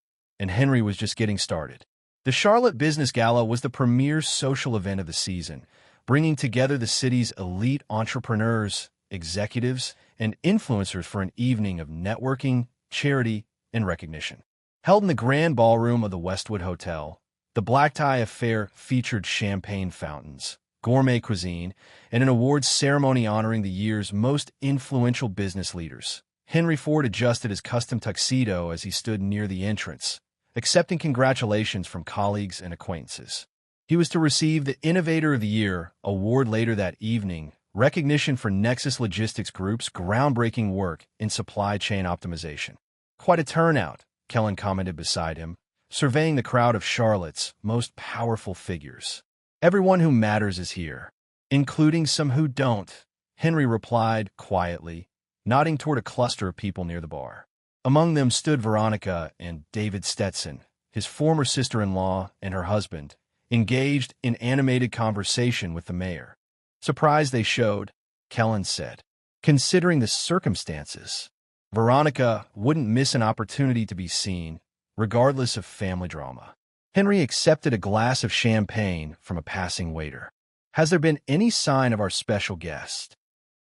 And Henry was just getting started. The Charlotte Business Gala was the premier social event of the season, bringing together the city's elite entrepreneurs, executives, and influencers for an evening of networking, charity, and recognition. Held in the grand ballroom of the Westwood Hotel, the black tie affair featured champagne fountains, gourmet cuisine, and an awards ceremony honoring the year's most influential business leaders. Henry Ford adjusted his custom tuxedo as he stood near the entrance, accepting congratulations from colleagues and acquaintances. He was to receive the Innovator of the Year award later that evening, recognition for Nexus Logistics Group's groundbreaking work in supply chain optimization. Quite a turnout, Kellen commented beside him, surveying the crowd of Charlotte's most powerful figures. Everyone who matters is here, including some who don't, Henry replied quietly, nodding toward a cluster of people near the bar. Among them stood Veronica and David Stetson, his former sister-in-law and her husband, engaged in animated conversation with the mayor. Surprised they showed, Kellen said. Considering the circumstances, Veronica wouldn't miss an opportunity to be seen, regardless of family drama. Henry accepted a glass of champagne from a passing waiter. Has there been any sign of our special guest?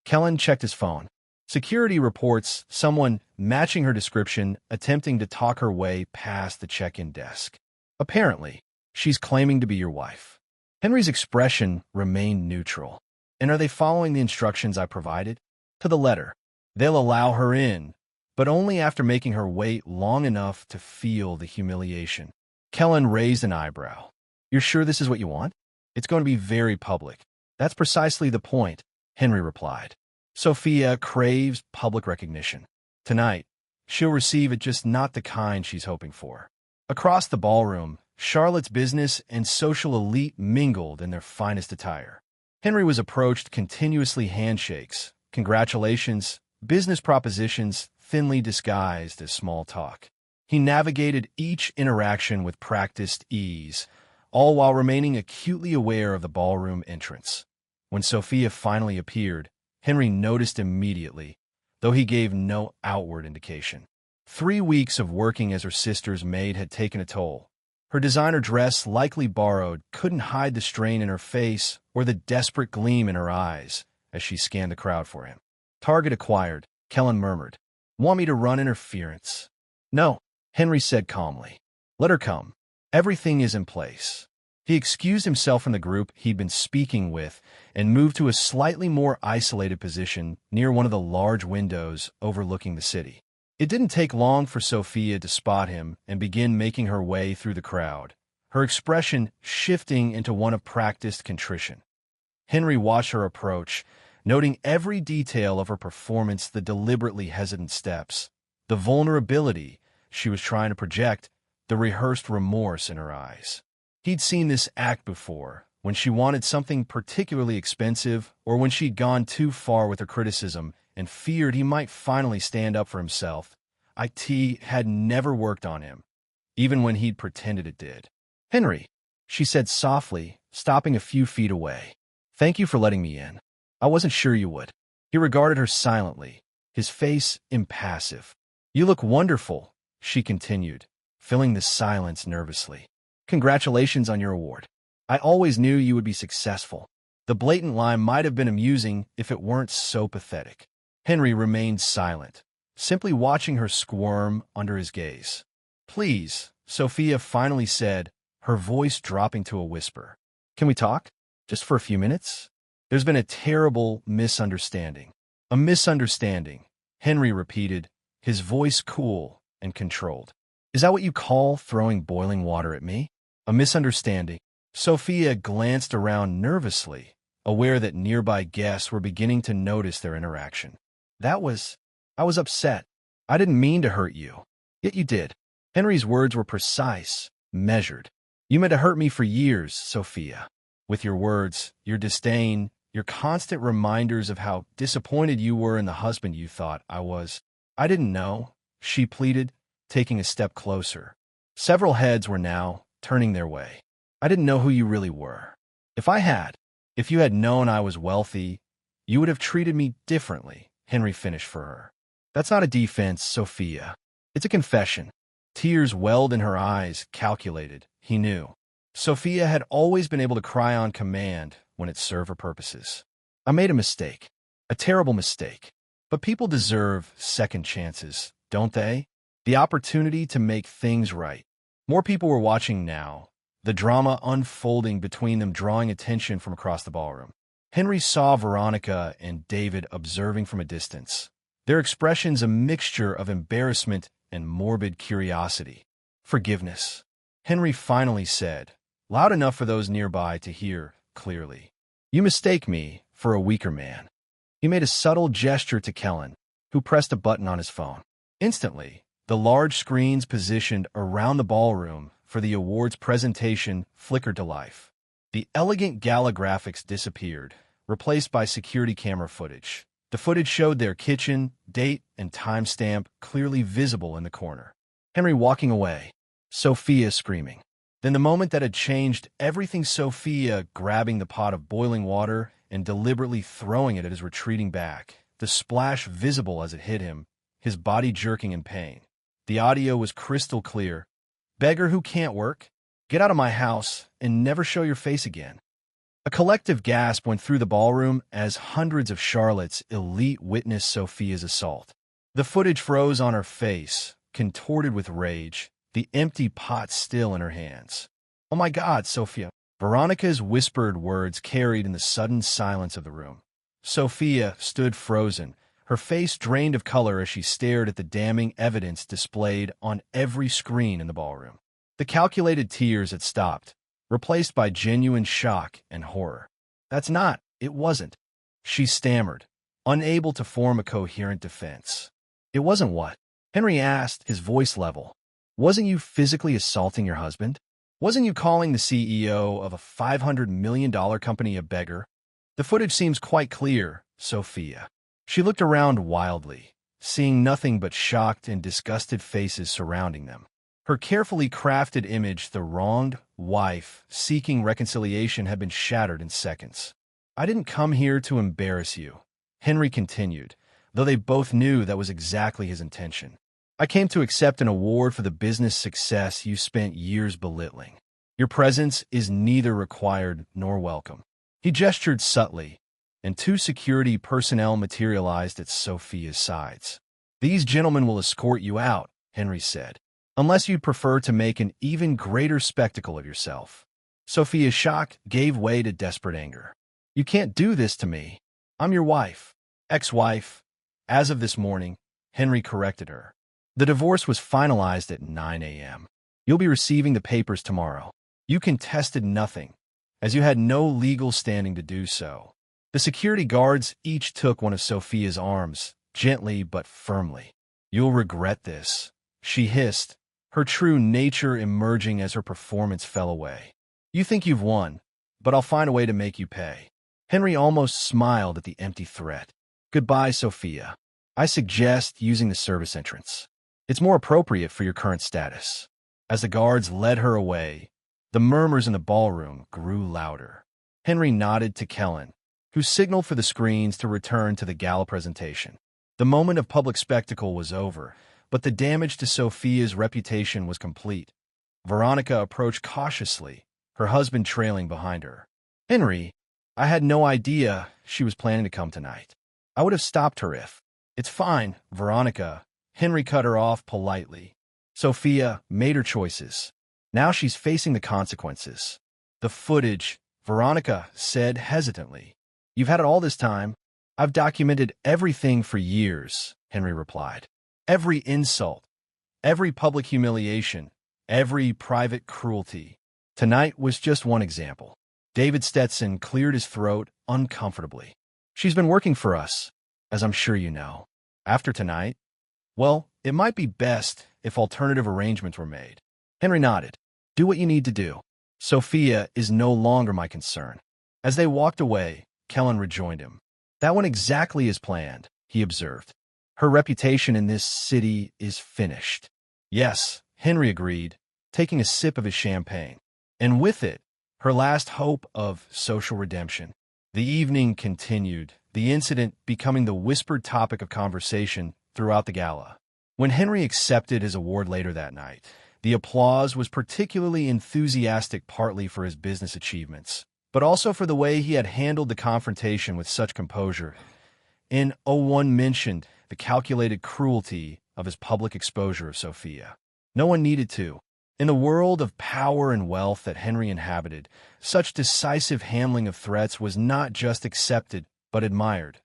Kellen checked his phone. Security reports someone matching her description attempting to talk her way past the check-in desk. Apparently, she's claiming to be your wife. Henry's expression remained neutral. And are they following the instructions I provided? To the letter. They'll allow her in, but only after making her wait long enough to feel the humiliation. Kellen raised an eyebrow. You're sure this is what you want? It's going to be very public. That's precisely the point, Henry replied. Sophia craves public recognition. Tonight, she'll receive it, just not the kind she's hoping for. Across the ballroom, Charlotte's business and social elite mingled in their finest attire. Henry was approached continuously handshakes, congratulations, business propositions thinly disguised as small talk. He navigated each interaction with practiced ease, all while remaining acutely aware of the ballroom entrance. When Sophia finally appeared, Henry noticed immediately, though he gave no outward indication. 3 weeks of working as her sister's maid had taken a toll. Her designer dress, likely borrowed, couldn't hide the strain in her face or the desperate gleam in her eyes as she scanned the crowd for him. Target acquired, Kellen murmured. Want me to run interference? No, Henry said calmly. Let her come. Everything is in place. He excused himself from the group he'd been speaking with and moved to a slightly more isolated position near one of the large windows overlooking the city. It didn't take long for Sophia to spot him and begin making her way through the crowd, her expression shifting into one of practiced contrition. Henry watched her approach, noting every detail of her performance, the deliberately hesitant steps, the vulnerability she was trying to project, the rehearsed remorse in her eyes. He'd seen this act before, when she wanted something particularly expensive or when she'd gone too far with her criticism and feared he might finally stand up for himself. It had never worked on him, even when he'd pretended it did. Henry, she said softly, stopping a few feet away. Thank you for letting me in. I wasn't sure you would. He regarded her silently, his face impassive. You look wonderful, she continued, filling the silence nervously. Congratulations on your award. I always knew you would be successful. The blatant lie might have been amusing if it weren't so pathetic. Henry remained silent, simply watching her squirm under his gaze. Please, Sophia finally said, her voice dropping to a whisper. Can we talk? Just for a few minutes? There's been a terrible misunderstanding. A misunderstanding, Henry repeated, his voice cool and controlled. Is that what you call throwing boiling water at me? A misunderstanding. Sophia glanced around nervously, aware that nearby guests were beginning to notice their interaction. I was upset. I didn't mean to hurt you. Yet you did. Henry's words were precise, measured. You meant to hurt me for years, Sophia. With your words, your disdain, your constant reminders of how disappointed you were in the husband you thought I was. I didn't know, she pleaded, taking a step closer. Several heads were now turning their way. I didn't know who you really were. If you had known I was wealthy, you would have treated me differently, Henry finished for her. That's not a defense, Sophia. It's a confession. Tears welled in her eyes, calculated, he knew. Sophia had always been able to cry on command when it served her purposes. I made a mistake. A terrible mistake. But people deserve second chances, don't they? The opportunity to make things right. More people were watching now, the drama unfolding between them drawing attention from across the ballroom. Henry saw Veronica and David observing from a distance, their expressions a mixture of embarrassment and morbid curiosity. Forgiveness, Henry finally said, loud enough for those nearby to hear clearly. You mistake me for a weaker man. He made a subtle gesture to Kellen, who pressed a button on his phone. Instantly, the large screens positioned around the ballroom for the awards presentation flickered to life. The elegant gala graphics disappeared, replaced by security camera footage. The footage showed their kitchen, date, and timestamp clearly visible in the corner. Henry walking away, Sophia screaming. Then the moment that had changed everything, Sophia grabbing the pot of boiling water and deliberately throwing it at his retreating back, the splash visible as it hit him, his body jerking in pain. The audio was crystal clear. Beggar who can't work, get out of my house and never show your face again. A collective gasp went through the ballroom as hundreds of Charlotte's elite witnessed Sophia's assault. The footage froze on her face, contorted with rage, the empty pot still in her hands. Oh my God, Sophia. Veronica's whispered words carried in the sudden silence of the room. Sophia stood frozen, her face drained of color as she stared at the damning evidence displayed on every screen in the ballroom. The calculated tears had stopped, replaced by genuine shock and horror. It wasn't. She stammered, unable to form a coherent defense. It wasn't what? Henry asked, his voice level. Wasn't you physically assaulting your husband? Wasn't you calling the CEO of a $500 million company a beggar? The footage seems quite clear, Sophia. She looked around wildly, seeing nothing but shocked and disgusted faces surrounding them. Her carefully crafted image, the wronged wife seeking reconciliation, had been shattered in seconds. I didn't come here to embarrass you, Henry continued, though they both knew that was exactly his intention. I came to accept an award for the business success you spent years belittling. Your presence is neither required nor welcome." He gestured subtly, and two security personnel materialized at Sophia's sides. "These gentlemen will escort you out," Henry said, "unless you'd prefer to make an even greater spectacle of yourself." Sophia's shock gave way to desperate anger. "You can't do this to me. I'm your wife." "Ex-wife. As of this morning," Henry corrected her. "The divorce was finalized at 9 a.m. You'll be receiving the papers tomorrow. You contested nothing, as you had no legal standing to do so." The security guards each took one of Sophia's arms, gently but firmly. "You'll regret this," she hissed, her true nature emerging as her performance fell away. "You think you've won, but I'll find a way to make you pay." Henry almost smiled at the empty threat. "Goodbye, Sophia. I suggest using the service entrance. It's more appropriate for your current status." As the guards led her away, the murmurs in the ballroom grew louder. Henry nodded to Kellen, who signaled for the screens to return to the gala presentation. The moment of public spectacle was over, but the damage to Sophia's reputation was complete. Veronica approached cautiously, her husband trailing behind her. "Henry, I had no idea she was planning to come tonight. I would have stopped her if—" "It's fine, Veronica." Henry cut her off politely. "Sophia made her choices. Now she's facing the consequences." "The footage," Veronica said hesitantly. "You've had it all this time." "I've documented everything for years," Henry replied. "Every insult, every public humiliation, every private cruelty. Tonight was just one example." David Stetson cleared his throat uncomfortably. "She's been working for us, as I'm sure you know. After tonight, well, it might be best if alternative arrangements were made." Henry nodded. "Do what you need to do. Sophia is no longer my concern." As they walked away, Kellen rejoined him. "That went exactly as planned," he observed. "Her reputation in this city is finished." "Yes," Henry agreed, taking a sip of his champagne. "And with it, her last hope of social redemption." The evening continued, the incident becoming the whispered topic of conversation throughout the gala. When Henry accepted his award later that night, the applause was particularly enthusiastic, partly for his business achievements, but also for the way he had handled the confrontation with such composure. And one mentioned the calculated cruelty of his public exposure of Sophia. No one needed to. In the world of power and wealth that Henry inhabited, such decisive handling of threats was not just accepted, but admired.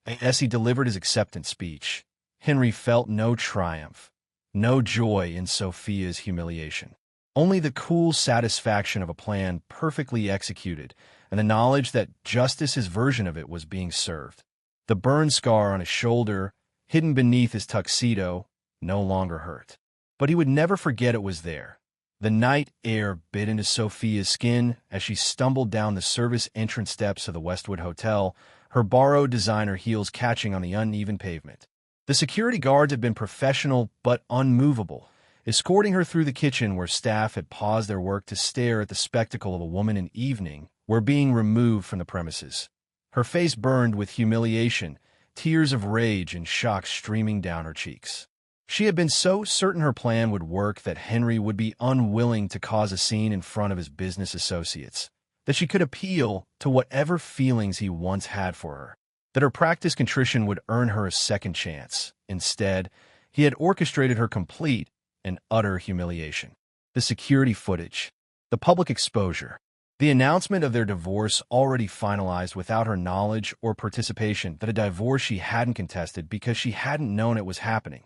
As he delivered his acceptance speech, Henry felt no triumph, no joy in Sophia's humiliation. Only the cool satisfaction of a plan perfectly executed, and the knowledge that justice's version of it was being served. The burn scar on his shoulder, hidden beneath his tuxedo, no longer hurt. But he would never forget it was there. The night air bit into Sophia's skin as she stumbled down the service entrance steps of the Westwood Hotel, her borrowed designer heels catching on the uneven pavement. The security guards had been professional but unmovable, escorting her through the kitchen where staff had paused their work to stare at the spectacle of a woman in evening wear being removed from the premises. Her face burned with humiliation, tears of rage and shock streaming down her cheeks. She had been so certain her plan would work that Henry would be unwilling to cause a scene in front of his business associates, that she could appeal to whatever feelings he once had for her, that her practiced contrition would earn her a second chance. Instead, he had orchestrated her complete and utter humiliation. The security footage, the public exposure, the announcement of their divorce already finalized without her knowledge or participation, that a divorce she hadn't contested because she hadn't known it was happening.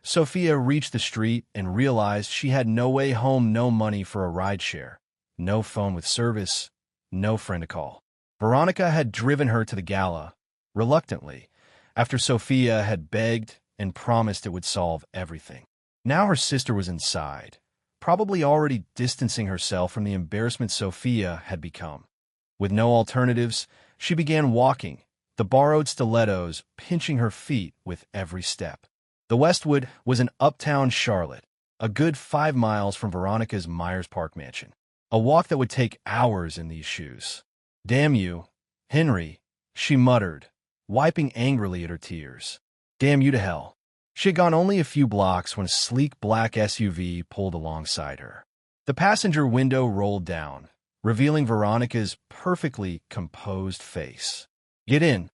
Sophia reached the street and realized she had no way home, no money for a rideshare, no phone with service, no friend to call. Veronica had driven her to the gala, reluctantly, after Sophia had begged and promised it would solve everything. Now her sister was inside, probably already distancing herself from the embarrassment Sophia had become. With no alternatives, she began walking, the borrowed stilettos pinching her feet with every step. The Westwood was in uptown Charlotte, a good 5 miles from Veronica's Myers Park mansion. A walk that would take hours in these shoes. "Damn you, Henry," she muttered, wiping angrily at her tears. "Damn you to hell." She had gone only a few blocks when a sleek black SUV pulled alongside her. The passenger window rolled down, revealing Veronica's perfectly composed face. "Get in,"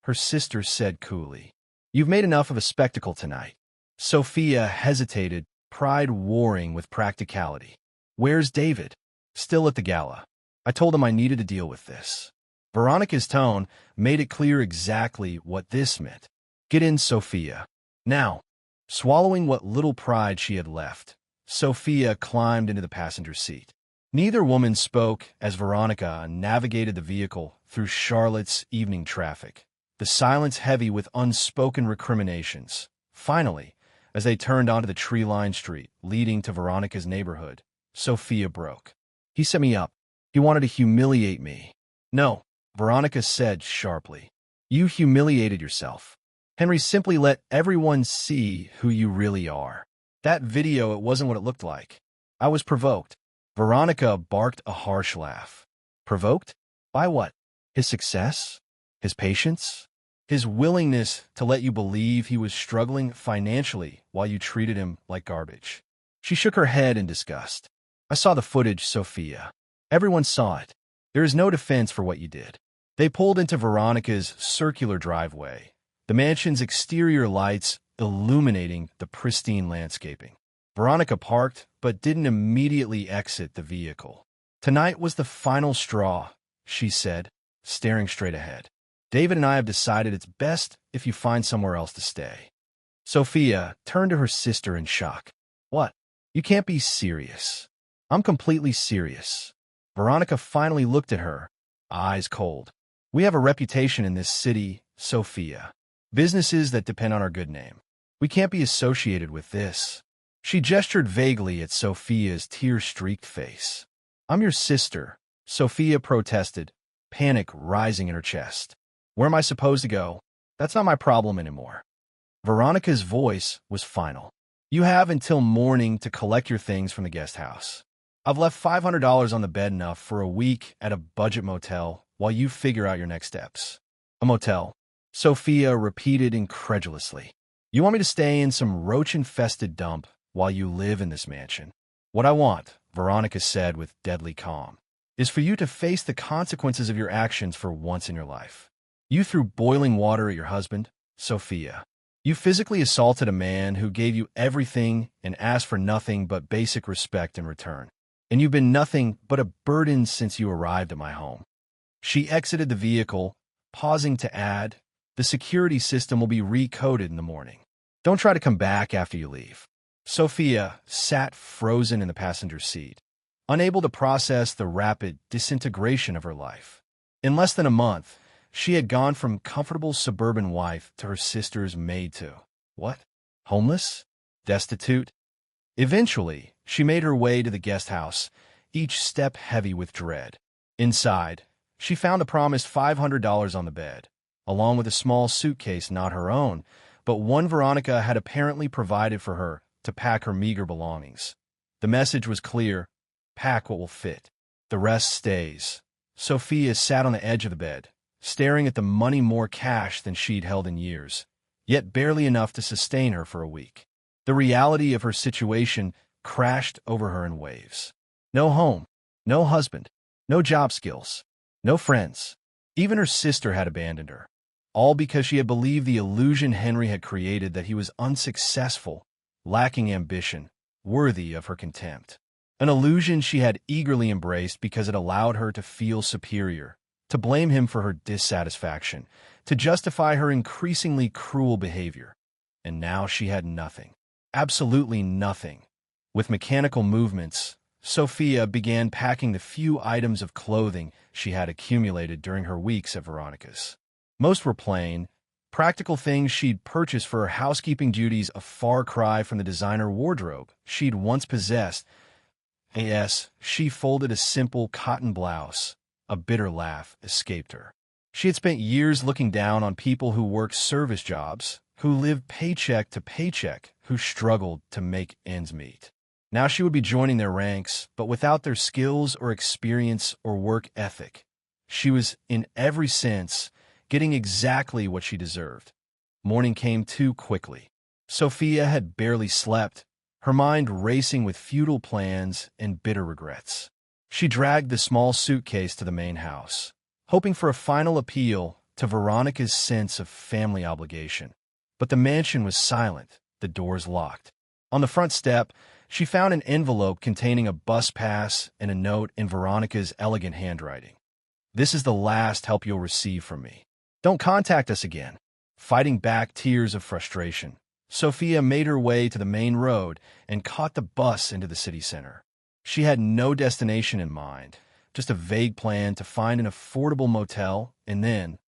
her sister said coolly. "You've made enough of a spectacle tonight." Sophia hesitated, pride warring with practicality. "Where's David?" "Still at the gala. I told him I needed to deal with this." Veronica's tone made it clear exactly what this meant. "Get in, Sophia. Now." Swallowing what little pride she had left, Sophia climbed into the passenger seat. Neither woman spoke as Veronica navigated the vehicle through Charlotte's evening traffic, the silence heavy with unspoken recriminations. Finally, as they turned onto the tree-lined street leading to Veronica's neighborhood, Sophia broke. "He set me up. He wanted to humiliate me." "No," Veronica said sharply. "You humiliated yourself. Henry simply let everyone see who you really are. That video, it wasn't what it looked like. I was provoked." Veronica barked a harsh laugh. "Provoked? By what? His success? His patience? His willingness to let you believe he was struggling financially while you treated him like garbage?" She shook her head in disgust. "I saw the footage, Sophia. Everyone saw it. There is no defense for what you did." They pulled into Veronica's circular driveway, the mansion's exterior lights illuminating the pristine landscaping. Veronica parked, but didn't immediately exit the vehicle. "Tonight was the final straw," she said, staring straight ahead. "David and I have decided it's best if you find somewhere else to stay." Sophia turned to her sister in shock. "What? You can't be serious." "I'm completely serious." Veronica finally looked at her, eyes cold. "We have a reputation in this city, Sophia. Businesses that depend on our good name. We can't be associated with this." She gestured vaguely at Sophia's tear-streaked face. "I'm your sister," Sophia protested, panic rising in her chest. "Where am I supposed to go? That's not my problem anymore." Veronica's voice was final. "You have until morning to collect your things from the guest house. I've left $500 on the bed, enough for a week at a budget motel while you figure out your next steps." "A motel?" Sophia repeated incredulously. "You want me to stay in some roach-infested dump while you live in this mansion?" "What I want," Veronica said with deadly calm, "is for you to face the consequences of your actions for once in your life. You threw boiling water at your husband, Sophia. You physically assaulted a man who gave you everything and asked for nothing but basic respect in return. And you've been nothing but a burden since you arrived at my home." She exited the vehicle, pausing to add, "The security system will be recoded in the morning. Don't try to come back after you leave." Sophia sat frozen in the passenger seat, unable to process the rapid disintegration of her life. In less than a month, she had gone from comfortable suburban wife to her sister's maid to, what? Homeless? Destitute? Eventually, she made her way to the guest house, each step heavy with dread. Inside, she found a promised $500 on the bed, along with a small suitcase not her own, but one Veronica had apparently provided for her to pack her meager belongings. The message was clear: pack what will fit. The rest stays. Sophia sat on the edge of the bed, staring at the money, more cash than she'd held in years, yet barely enough to sustain her for a week. The reality of her situation crashed over her in waves. No home, no husband, no job skills, no friends. Even her sister had abandoned her, all because she had believed the illusion Henry had created that he was unsuccessful, lacking ambition, worthy of her contempt. An illusion she had eagerly embraced because it allowed her to feel superior, to blame him for her dissatisfaction, to justify her increasingly cruel behavior. And now she had nothing. Absolutely nothing. With mechanical movements, Sophia began packing the few items of clothing she had accumulated during her weeks at Veronica's. Most were plain, practical things she'd purchased for her housekeeping duties, a far cry from the designer wardrobe she'd once possessed. Yes, she folded a simple cotton blouse. A bitter laugh escaped her. She had spent years looking down on people who worked service jobs, who lived paycheck to paycheck, who struggled to make ends meet. Now she would be joining their ranks, but without their skills or experience or work ethic. She was, in every sense, getting exactly what she deserved. Morning came too quickly. Sophia had barely slept, her mind racing with futile plans and bitter regrets. She dragged the small suitcase to the main house, hoping for a final appeal to Veronica's sense of family obligation. But the mansion was silent, the doors locked. On the front step, she found an envelope containing a bus pass and a note in Veronica's elegant handwriting. "This is the last help you'll receive from me. Don't contact us again." Fighting back tears of frustration, Sophia made her way to the main road and caught the bus into the city center. She had no destination in mind, just a vague plan to find an affordable motel and then,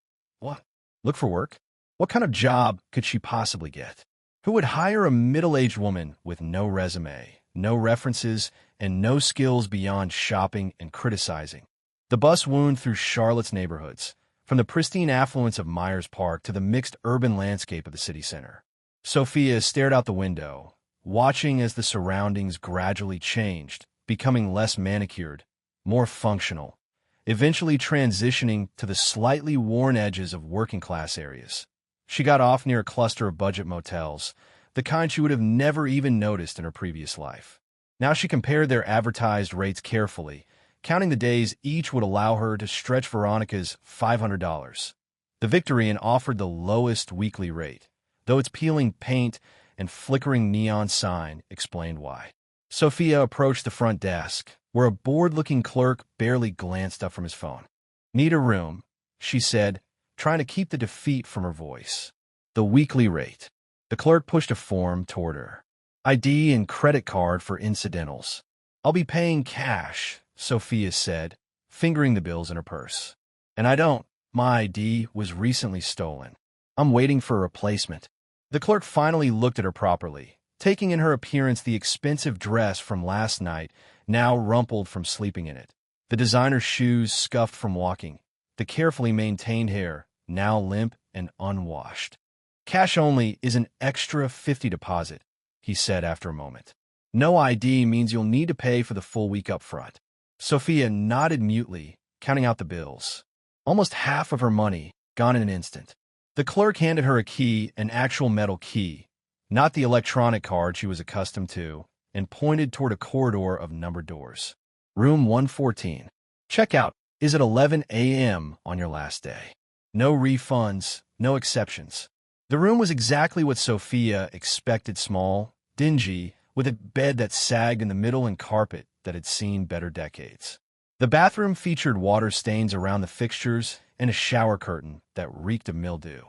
what? Look for work? What kind of job could she possibly get? Who would hire a middle-aged woman with no resume, no references, and no skills beyond shopping and criticizing? The bus wound through Charlotte's neighborhoods, from the pristine affluence of Myers Park to the mixed urban landscape of the city center. Sophia stared out the window, watching as the surroundings gradually changed, becoming less manicured, more functional, eventually transitioning to the slightly worn edges of working-class areas. She got off near a cluster of budget motels, the kind she would have never even noticed in her previous life. Now she compared their advertised rates carefully, counting the days each would allow her to stretch Veronica's $500. The Victorian offered the lowest weekly rate, though its peeling paint and flickering neon sign explained why. Sophia approached the front desk, where a bored-looking clerk barely glanced up from his phone. "Need a room," she said, trying to keep the defeat from her voice. "The weekly rate." The clerk pushed a form toward her. "ID and credit card for incidentals." "I'll be paying cash," Sophia said, fingering the bills in her purse. "And I don't. My ID was recently stolen. I'm waiting for a replacement." The clerk finally looked at her properly, taking in her appearance the expensive dress from last night, now rumpled from sleeping in it, the designer shoes scuffed from walking, the carefully maintained hair, now limp and unwashed. "Cash only is an extra 50 deposit," he said after a moment. "No ID means you'll need to pay for the full week up front." Sophia nodded mutely, counting out the bills. Almost half of her money, gone in an instant. The clerk handed her a key, an actual metal key, not the electronic card she was accustomed to, and pointed toward a corridor of numbered doors. "Room 114. Checkout is at 11 a.m. on your last day. No refunds, no exceptions." The room was exactly what Sophia expected: small, dingy, with a bed that sagged in the middle and carpet that had seen better decades. The bathroom featured water stains around the fixtures and a shower curtain that reeked of mildew.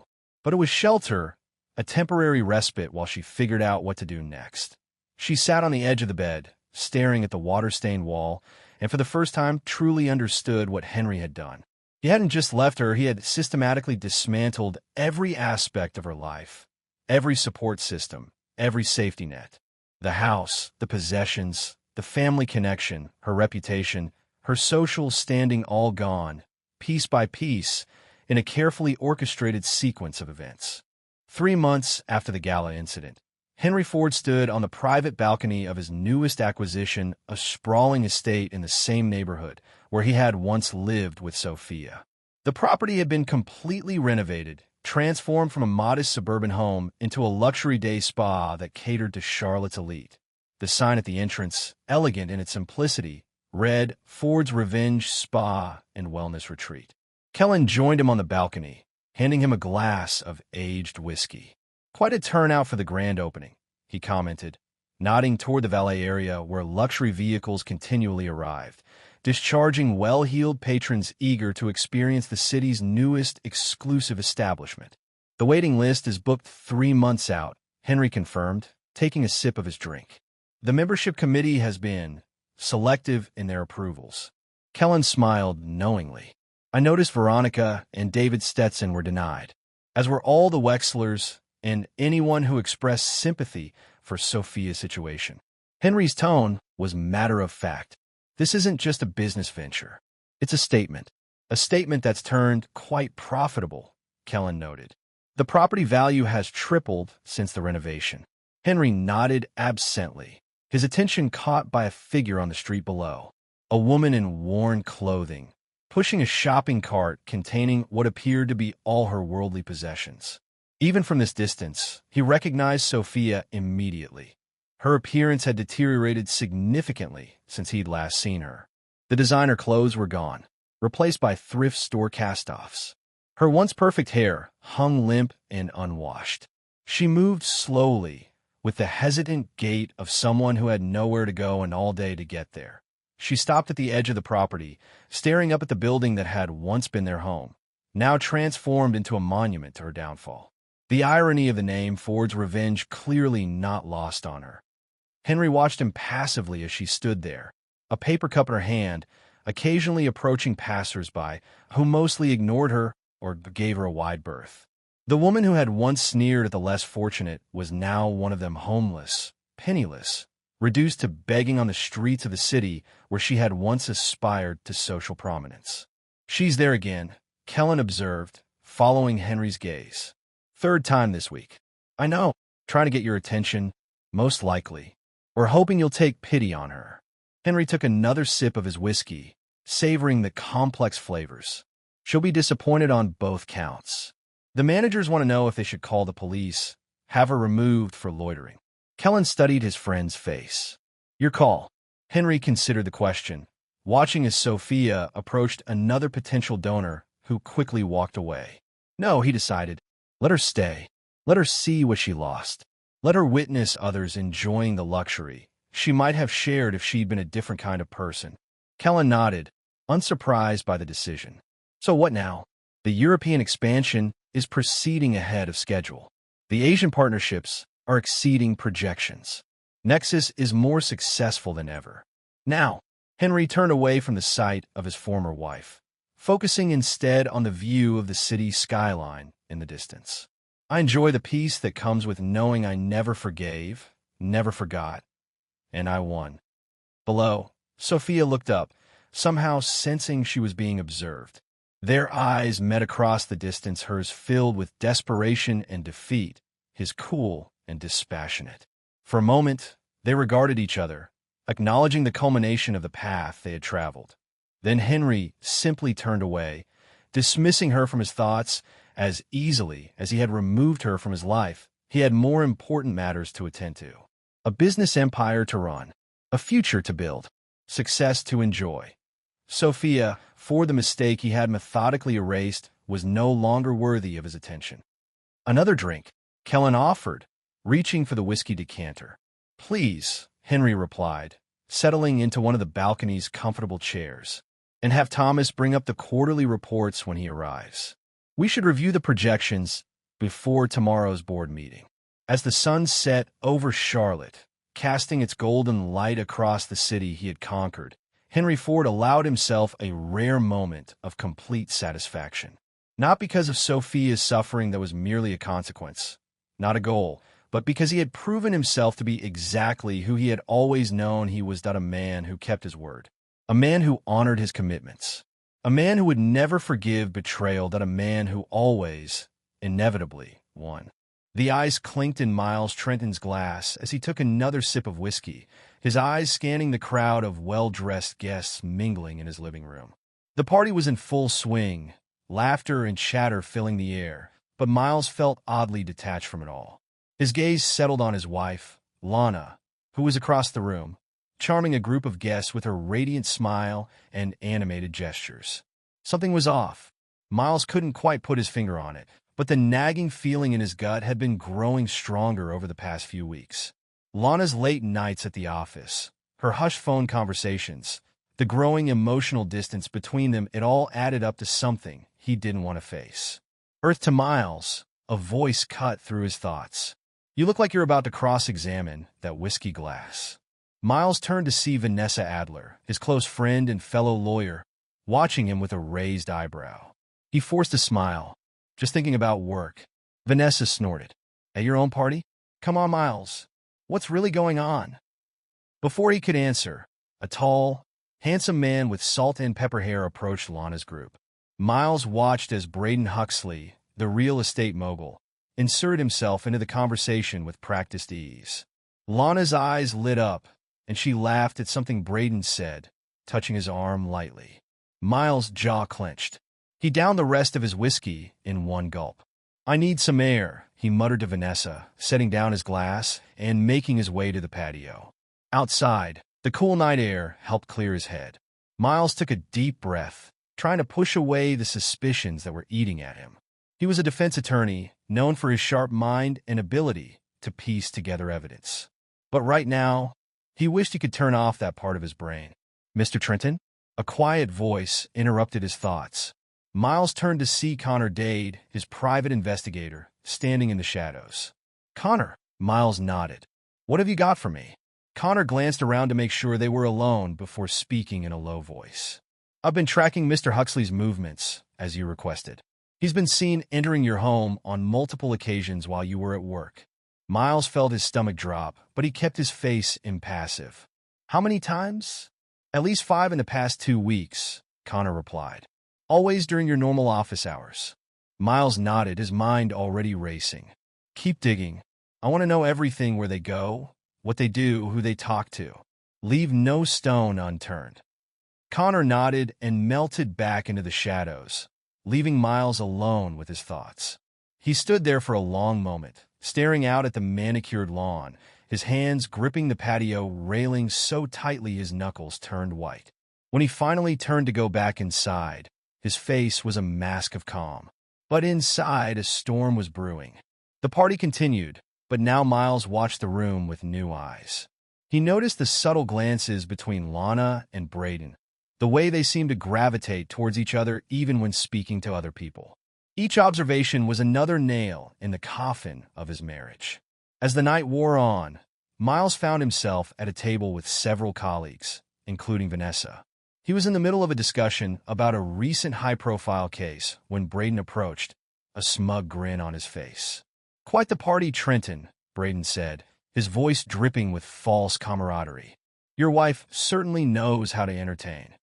But it was shelter, a temporary respite while she figured out what to do next. She sat on the edge of the bed, staring at the water-stained wall, and for the first time truly understood what Henry had done. He hadn't just left her, he had systematically dismantled every aspect of her life, every support system, every safety net. The house, the possessions, the family connection, her reputation, her social standing, all gone, piece by piece, in a carefully orchestrated sequence of events. 3 months after the gala incident, Henry Ford stood on the private balcony of his newest acquisition, a sprawling estate in the same neighborhood where he had once lived with Sophia. The property had been completely renovated, transformed from a modest suburban home into a luxury day spa that catered to Charlotte's elite. The sign at the entrance, elegant in its simplicity, read "Ford's Revenge Spa and Wellness Retreat." Kellen joined him on the balcony, handing him a glass of aged whiskey. "Quite a turnout for the grand opening," he commented, nodding toward the valet area where luxury vehicles continually arrived, discharging well-heeled patrons eager to experience the city's newest exclusive establishment. "The waiting list is booked 3 months out," Henry confirmed, taking a sip of his drink. "The membership committee has been selective in their approvals." Kellen smiled knowingly. "I noticed Veronica and David Stetson were denied, as were all the Wexlers and anyone who expressed sympathy for Sophia's situation." Henry's tone was matter-of-fact. "This isn't just a business venture. It's a statement. A statement that's turned quite profitable," Kellen noted. "The property value has tripled since the renovation." Henry nodded absently, his attention caught by a figure on the street below, a woman in worn clothing, pushing a shopping cart containing what appeared to be all her worldly possessions. Even from this distance, he recognized Sophia immediately. Her appearance had deteriorated significantly since he'd last seen her. The designer clothes were gone, replaced by thrift store cast-offs. Her once perfect hair hung limp and unwashed. She moved slowly, with the hesitant gait of someone who had nowhere to go and all day to get there. She stopped at the edge of the property, staring up at the building that had once been their home, now transformed into a monument to her downfall. The irony of the name Ford's Revenge clearly not lost on her. Henry watched impassively as she stood there, a paper cup in her hand, occasionally approaching passers-by, who mostly ignored her or gave her a wide berth. The woman who had once sneered at the less fortunate was now one of them, homeless, penniless, reduced to begging on the streets of the city where she had once aspired to social prominence. "She's there again," Kellen observed, following Henry's gaze. "Third time this week. I know, trying to get your attention, most likely. We're hoping you'll take pity on her." Henry took another sip of his whiskey, savoring the complex flavors. "She'll be disappointed on both counts. The managers want to know if they should call the police, have her removed for loitering." Kellen studied his friend's face. "Your call." Henry considered the question, watching as Sophia approached another potential donor who quickly walked away. No, he decided. Let her stay. Let her see what she lost. Let her witness others enjoying the luxury she might have shared if she'd been a different kind of person. Kellen nodded, unsurprised by the decision. "So what now?" "The European expansion is proceeding ahead of schedule. The Asian partnerships are exceeding projections. Nexus is more successful than ever." Now, Henry turned away from the sight of his former wife, focusing instead on the view of the city skyline in the distance. "I enjoy the peace that comes with knowing I never forgave, never forgot, and I won." Below, Sophia looked up, somehow sensing she was being observed. Their eyes met across the distance, hers filled with desperation and defeat, his cool and dispassionate. For a moment, they regarded each other, acknowledging the culmination of the path they had traveled. Then Henry simply turned away, dismissing her from his thoughts as easily as he had removed her from his life. He had more important matters to attend to. A business empire to run, a future to build, success to enjoy. Sophia, for the mistake he had methodically erased, was no longer worthy of his attention. "Another drink," Kellen offered, reaching for the whiskey decanter. "Please," Henry replied, settling into one of the balcony's comfortable chairs. "And have Thomas bring up the quarterly reports when he arrives. We should review the projections before tomorrow's board meeting." As the sun set over Charlotte, casting its golden light across the city he had conquered, Henry Ford allowed himself a rare moment of complete satisfaction. Not because of Sophia's suffering that was merely a consequence, not a goal, but because he had proven himself to be exactly who he had always known he was, a man who kept his word, a man who honored his commitments, a man who would never forgive betrayal, a man who always, inevitably, won. The eyes clinked in Miles Trenton's glass as he took another sip of whiskey, his eyes scanning the crowd of well-dressed guests mingling in his living room. The party was in full swing, laughter and chatter filling the air, but Miles felt oddly detached from it all. His gaze settled on his wife, Lana, who was across the room, charming a group of guests with her radiant smile and animated gestures. Something was off. Miles couldn't quite put his finger on it, but the nagging feeling in his gut had been growing stronger over the past few weeks. Lana's late nights at the office, her hushed phone conversations, the growing emotional distance between them, it all added up to something he didn't want to face. Earth to Miles, a voice cut through his thoughts. "You look like you're about to cross-examine that whiskey glass." Miles turned to see Vanessa Adler, his close friend and fellow lawyer, watching him with a raised eyebrow. He forced a smile. "Just thinking about work." Vanessa snorted. "At your own party? Come on, Miles. What's really going on?" Before he could answer, a tall, handsome man with salt and pepper hair approached Lana's group. Miles watched as Braden Huxley, the real estate mogul, inserted himself into the conversation with practiced ease. Lana's eyes lit up, and she laughed at something Braden said, touching his arm lightly. Miles' jaw clenched. He downed the rest of his whiskey in one gulp. "I need some air," he muttered to Vanessa, setting down his glass and making his way to the patio. Outside, the cool night air helped clear his head. Miles took a deep breath, trying to push away the suspicions that were eating at him. He was a defense attorney, known for his sharp mind and ability to piece together evidence. But right now, he wished he could turn off that part of his brain. "Mr. Trenton?" A quiet voice interrupted his thoughts. Miles turned to see Connor Dade, his private investigator, standing in the shadows. "Connor," Miles nodded. "What have you got for me?" Connor glanced around to make sure they were alone before speaking in a low voice. "I've been tracking Mr. Huxley's movements, as you requested. He's been seen entering your home on multiple occasions while you were at work." Miles felt his stomach drop, but he kept his face impassive. "How many times?" "At least 5 in the past 2 weeks," Connor replied. "Always during your normal office hours." Miles nodded, his mind already racing. "Keep digging. I want to know everything: where they go, what they do, who they talk to. Leave no stone unturned." Connor nodded and melted back into the shadows, leaving Miles alone with his thoughts. He stood there for a long moment, staring out at the manicured lawn, his hands gripping the patio railing so tightly his knuckles turned white. When he finally turned to go back inside, his face was a mask of calm. But inside, a storm was brewing. The party continued, but now Miles watched the room with new eyes. He noticed the subtle glances between Lana and Braden, the way they seemed to gravitate towards each other even when speaking to other people. Each observation was another nail in the coffin of his marriage. As the night wore on, Miles found himself at a table with several colleagues, including Vanessa. He was in the middle of a discussion about a recent high-profile case when Braden approached, a smug grin on his face. "Quite the party, Trenton," Braden said, his voice dripping with false camaraderie. "Your wife certainly knows how to entertain."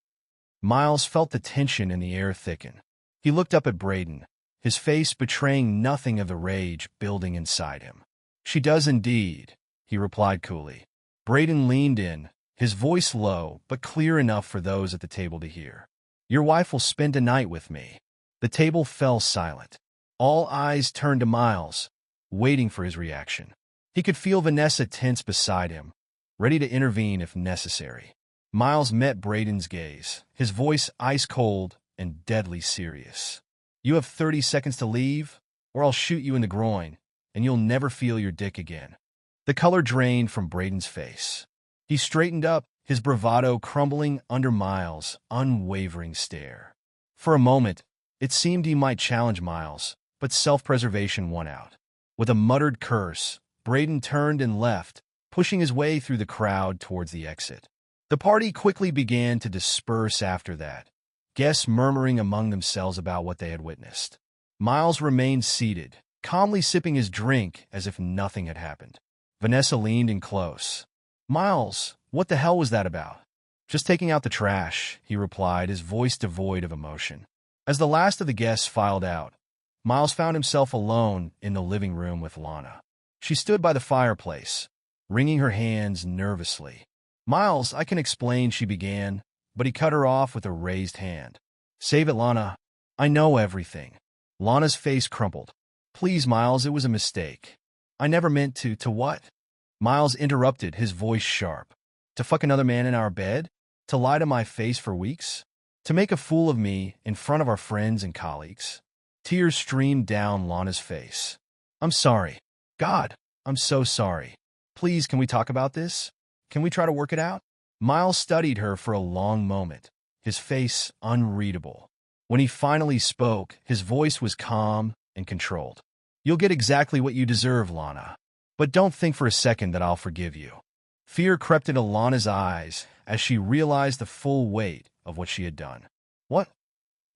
Miles felt the tension in the air thicken. He looked up at Braden, his face betraying nothing of the rage building inside him. "She does indeed," he replied coolly. Braden leaned in, his voice low but clear enough for those at the table to hear. "Your wife will spend a night with me." The table fell silent. All eyes turned to Miles, waiting for his reaction. He could feel Vanessa tense beside him, ready to intervene if necessary. Miles met Braden's gaze, his voice ice-cold and deadly serious. "You have 30 seconds to leave, or I'll shoot you in the groin, and you'll never feel your dick again." The color drained from Braden's face. He straightened up, his bravado crumbling under Miles' unwavering stare. For a moment, it seemed he might challenge Miles, but self-preservation won out. With a muttered curse, Braden turned and left, pushing his way through the crowd towards the exit. The party quickly began to disperse after that, guests murmuring among themselves about what they had witnessed. Miles remained seated, calmly sipping his drink as if nothing had happened. Vanessa leaned in close. "Miles, what the hell was that about?" "Just taking out the trash," he replied, his voice devoid of emotion. As the last of the guests filed out, Miles found himself alone in the living room with Lana. She stood by the fireplace, wringing her hands nervously. "Miles, I can explain," she began, but he cut her off with a raised hand. "Save it, Lana. I know everything." Lana's face crumpled. "Please, Miles, it was a mistake. I never meant to." "To what?" Miles interrupted, his voice sharp. "To fuck another man in our bed? To lie to my face for weeks? To make a fool of me in front of our friends and colleagues?" Tears streamed down Lana's face. "I'm sorry. God, I'm so sorry. Please, can we talk about this? Can we try to work it out?" Miles studied her for a long moment, his face unreadable. When he finally spoke, his voice was calm and controlled. "You'll get exactly what you deserve, Lana. But don't think for a second that I'll forgive you." Fear crept into Lana's eyes as she realized the full weight of what she had done. What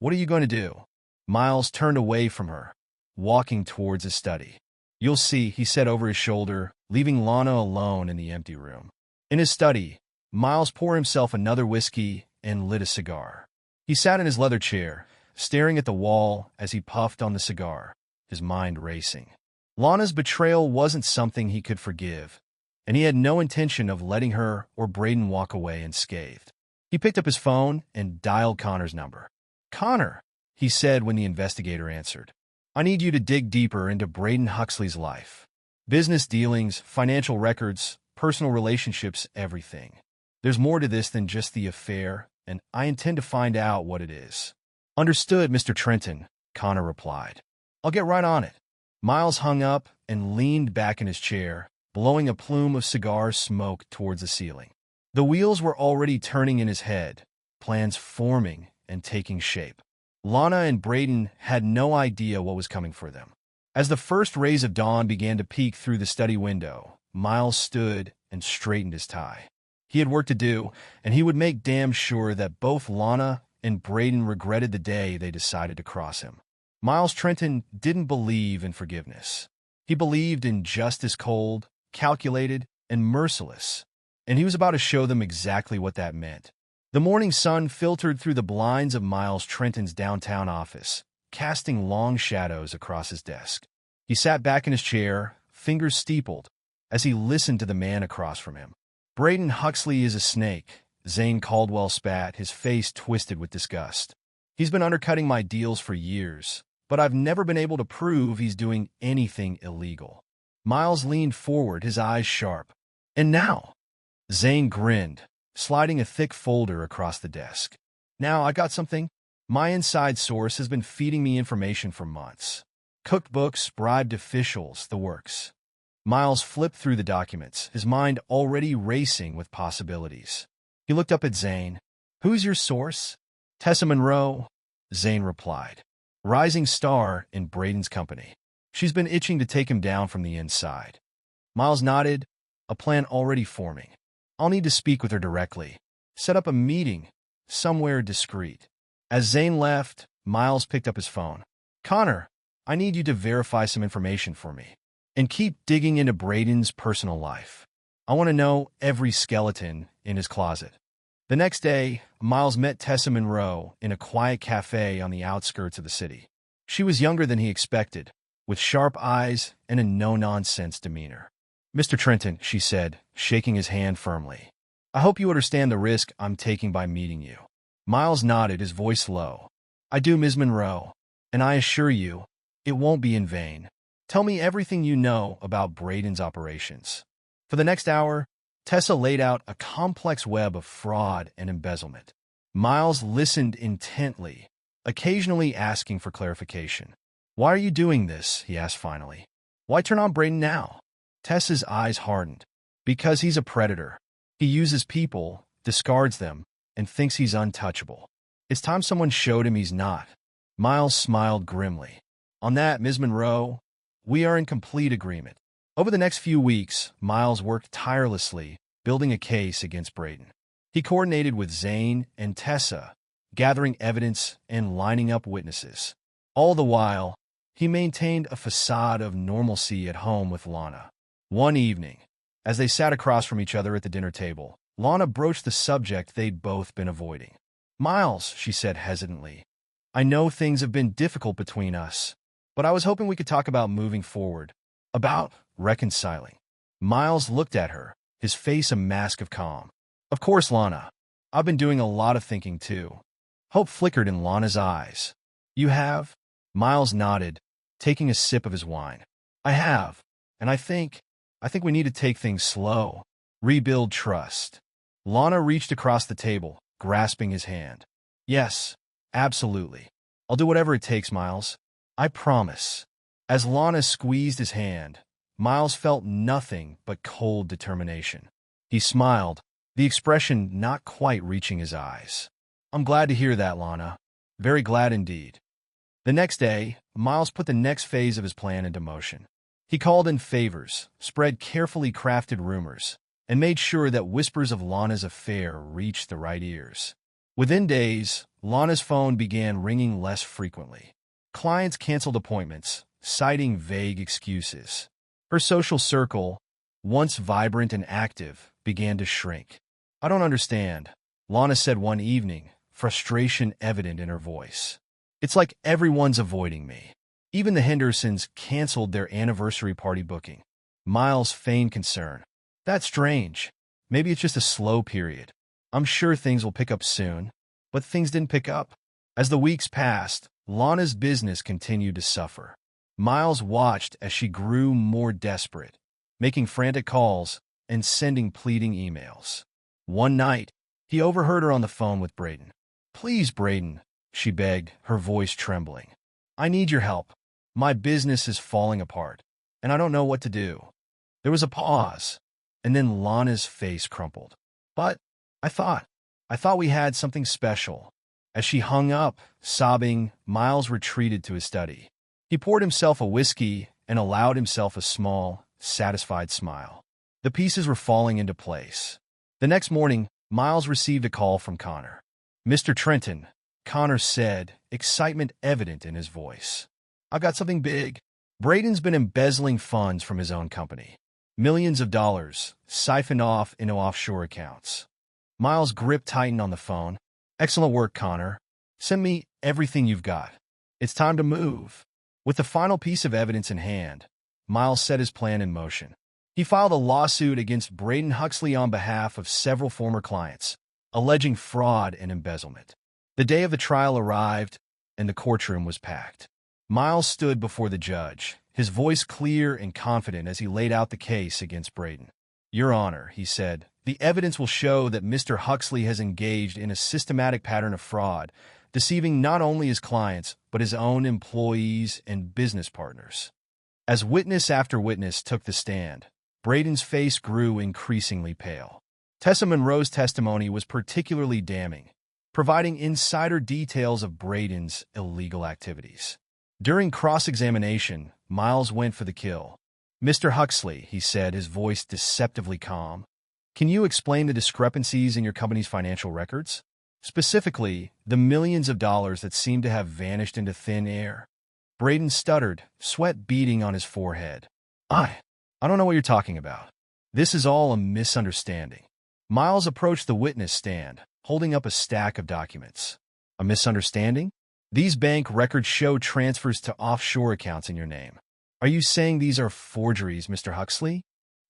are you going to do?" Miles turned away from her, walking towards his study. "You'll see," he said over his shoulder, leaving Lana alone in the empty room. In his study, Miles poured himself another whiskey and lit a cigar. He sat in his leather chair, staring at the wall as he puffed on the cigar, his mind racing. Lana's betrayal wasn't something he could forgive, and he had no intention of letting her or Braden walk away unscathed. He picked up his phone and dialed Connor's number. "Connor," he said when the investigator answered. I need you to dig deeper into Braden Huxley's life. Business dealings, financial records, personal relationships, everything. There's more to this than just the affair, and I intend to find out what it is." "Understood, Mr. Trenton," Connor replied. "I'll get right on it." Miles hung up and leaned back in his chair, blowing a plume of cigar smoke towards the ceiling. The wheels were already turning in his head, plans forming and taking shape. Lana and Braden had no idea what was coming for them. As the first rays of dawn began to peek through the study window, Miles stood and straightened his tie. He had work to do, and he would make damn sure that both Lana and Braden regretted the day they decided to cross him. Miles Trenton didn't believe in forgiveness. He believed in justice, cold, calculated, and merciless, and he was about to show them exactly what that meant. The morning sun filtered through the blinds of Miles Trenton's downtown office, casting long shadows across his desk. He sat back in his chair, fingers steepled, as he listened to the man across from him. "Braden Huxley is a snake," Zane Caldwell spat, his face twisted with disgust. "He's been undercutting my deals for years, but I've never been able to prove he's doing anything illegal." Miles leaned forward, his eyes sharp. "And now?" Zane grinned, sliding a thick folder across the desk. "Now I got something. My inside source has been feeding me information for months. Cooked books, bribed officials, the works." Miles flipped through the documents, his mind already racing with possibilities. He looked up at Zane. "Who's your source?" "Tessa Monroe," Zane replied. "Rising star in Braden's company. She's been itching to take him down from the inside." Miles nodded, a plan already forming. "I'll need to speak with her directly. Set up a meeting, somewhere discreet." As Zane left, Miles picked up his phone. "Connor, I need you to verify some information for me. And keep digging into Braden's personal life. I want to know every skeleton in his closet." The next day, Miles met Tessa Monroe in a quiet cafe on the outskirts of the city. She was younger than he expected, with sharp eyes and a no-nonsense demeanor. "Mr. Trenton," she said, shaking his hand firmly, "I hope you understand the risk I'm taking by meeting you." Miles nodded, his voice low. "I do, Ms. Monroe, and I assure you, it won't be in vain. Tell me everything you know about Braden's operations." For the next hour, Tessa laid out a complex web of fraud and embezzlement. Miles listened intently, occasionally asking for clarification. "Why are you doing this?" he asked finally. "Why turn on Braden now?" Tessa's eyes hardened. "Because he's a predator. He uses people, discards them, and thinks he's untouchable. It's time someone showed him he's not." Miles smiled grimly. "On that, Ms. Monroe, we are in complete agreement." Over the next few weeks, Miles worked tirelessly, building a case against Braden. He coordinated with Zane and Tessa, gathering evidence and lining up witnesses. All the while, he maintained a facade of normalcy at home with Lana. One evening, as they sat across from each other at the dinner table, Lana broached the subject they'd both been avoiding. "Miles," she said hesitantly, "I know things have been difficult between us, but I was hoping we could talk about moving forward, about reconciling." Miles looked at her, his face a mask of calm. "Of course, Lana. I've been doing a lot of thinking, too." Hope flickered in Lana's eyes. "You have?" Miles nodded, taking a sip of his wine. "I have, and I think we need to take things slow, rebuild trust." Lana reached across the table, grasping his hand. "Yes, absolutely. I'll do whatever it takes, Miles. I promise." As Lana squeezed his hand, Miles felt nothing but cold determination. He smiled, the expression not quite reaching his eyes. "I'm glad to hear that, Lana. Very glad indeed." The next day, Miles put the next phase of his plan into motion. He called in favors, spread carefully crafted rumors, and made sure that whispers of Lana's affair reached the right ears. Within days, Lana's phone began ringing less frequently. Clients canceled appointments, citing vague excuses. Her social circle, once vibrant and active, began to shrink. "I don't understand," Lana said one evening, frustration evident in her voice. "It's like everyone's avoiding me. Even the Hendersons canceled their anniversary party booking." Miles feigned concern. "That's strange. Maybe it's just a slow period. I'm sure things will pick up soon." But things didn't pick up. As the weeks passed, Lana's business continued to suffer. Miles watched as she grew more desperate, making frantic calls and sending pleading emails. One night, he overheard her on the phone with Braden. "Please, Braden," she begged, her voice trembling. "I need your help. My business is falling apart, and I don't know what to do." There was a pause, and then Lana's face crumpled. "But I thought we had something special." As she hung up, sobbing, Miles retreated to his study. He poured himself a whiskey and allowed himself a small, satisfied smile. The pieces were falling into place. The next morning, Miles received a call from Connor. "Mr. Trenton," Connor said, excitement evident in his voice. "I've got something big. Braden's been embezzling funds from his own company. Millions of dollars, siphoned off into offshore accounts." Miles gripped tighten on the phone. "Excellent work, Connor. Send me everything you've got. It's time to move." With the final piece of evidence in hand, Miles set his plan in motion. He filed a lawsuit against Braden Huxley on behalf of several former clients, alleging fraud and embezzlement. The day of the trial arrived, and the courtroom was packed. Miles stood before the judge, his voice clear and confident as he laid out the case against Braden. "Your Honor," he said, "the evidence will show that Mr. Huxley has engaged in a systematic pattern of fraud, deceiving not only his clients, but his own employees and business partners." As witness after witness took the stand, Braden's face grew increasingly pale. Tessa Monroe's testimony was particularly damning, providing insider details of Braden's illegal activities. During cross-examination, Miles went for the kill. "Mr. Huxley," he said, his voice deceptively calm, "can you explain the discrepancies in your company's financial records? Specifically, the millions of dollars that seem to have vanished into thin air?" Braden stuttered, sweat beading on his forehead. I don't know what you're talking about. This is all a misunderstanding." Miles approached the witness stand, holding up a stack of documents. "A misunderstanding? These bank records show transfers to offshore accounts in your name. Are you saying these are forgeries, Mr. Huxley?"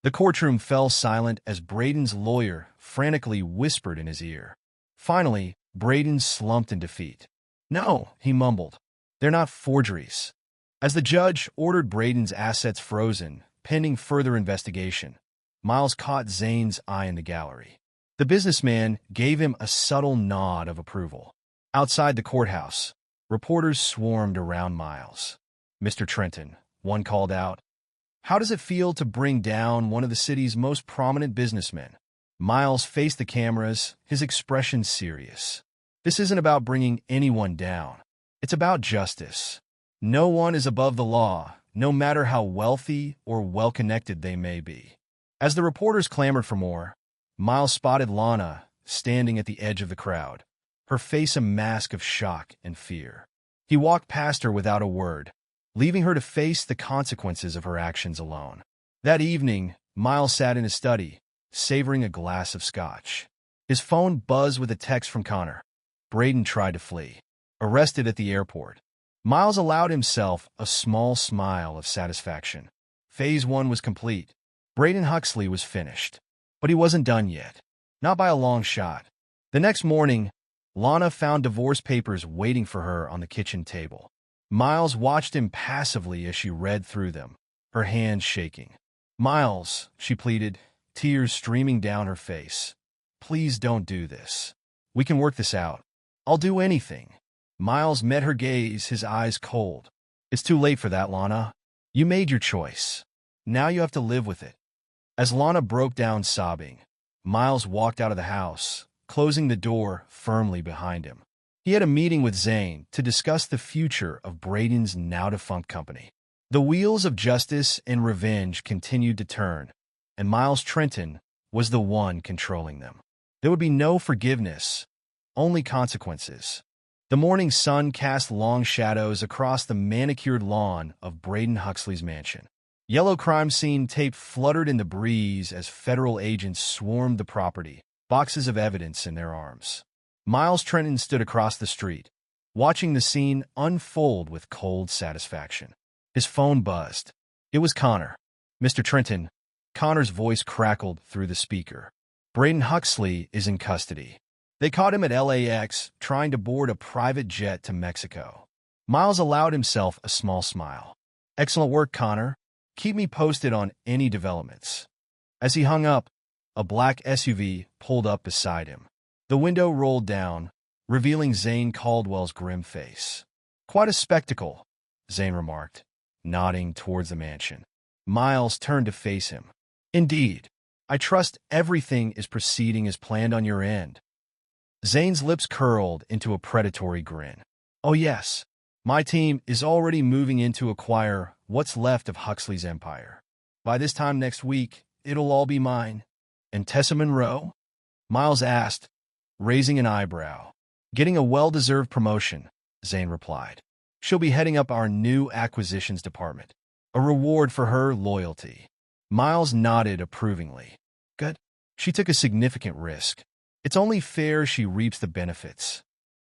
The courtroom fell silent as Braden's lawyer frantically whispered in his ear. Finally, Braden slumped in defeat. "No," he mumbled. "They're not forgeries." As the judge ordered Braden's assets frozen, pending further investigation, Miles caught Zane's eye in the gallery. The businessman gave him a subtle nod of approval. Outside the courthouse, reporters swarmed around Miles. "Mr. Trenton," one called out, "how does it feel to bring down one of the city's most prominent businessmen?" Miles faced the cameras, his expression serious. "This isn't about bringing anyone down. It's about justice. No one is above the law, no matter how wealthy or well-connected they may be." As the reporters clamored for more, Miles spotted Lana standing at the edge of the crowd, her face a mask of shock and fear. He walked past her without a word, leaving her to face the consequences of her actions alone. That evening, Miles sat in his study, savoring a glass of scotch. His phone buzzed with a text from Connor. Braden tried to flee. Arrested at the airport. Miles allowed himself a small smile of satisfaction. Phase 1 was complete. Braden Huxley was finished. But he wasn't done yet. Not by a long shot. The next morning, Lana found divorce papers waiting for her on the kitchen table. Miles watched impassively as she read through them, her hands shaking. "Miles," she pleaded, tears streaming down her face. "Please don't do this. We can work this out. I'll do anything." Miles met her gaze, his eyes cold. "It's too late for that, Lana. You made your choice. Now you have to live with it." As Lana broke down sobbing, Miles walked out of the house, closing the door firmly behind him. He had a meeting with Zane to discuss the future of Braden's now-defunct company. The wheels of justice and revenge continued to turn, and Miles Trenton was the one controlling them. There would be no forgiveness, only consequences. The morning sun cast long shadows across the manicured lawn of Braden Huxley's mansion. Yellow crime scene tape fluttered in the breeze as federal agents swarmed the property, boxes of evidence in their arms. Miles Trenton stood across the street, watching the scene unfold with cold satisfaction. His phone buzzed. It was Connor. "Mr. Trenton," Connor's voice crackled through the speaker. "Braden Huxley is in custody. They caught him at LAX trying to board a private jet to Mexico." Miles allowed himself a small smile. Excellent work, Connor. Keep me posted on any developments. As he hung up, a black SUV pulled up beside him. The window rolled down, revealing Zane Caldwell's grim face. Quite a spectacle, Zane remarked, nodding towards the mansion. Miles turned to face him. Indeed. I trust everything is proceeding as planned on your end. Zane's lips curled into a predatory grin. Oh yes, my team is already moving in to acquire what's left of Huxley's empire. By this time next week, it'll all be mine. And Tessa Monroe? Miles asked, raising an eyebrow. Getting a well-deserved promotion, Zane replied. She'll be heading up our new acquisitions department. A reward for her loyalty. Miles nodded approvingly. Good. She took a significant risk. It's only fair she reaps the benefits.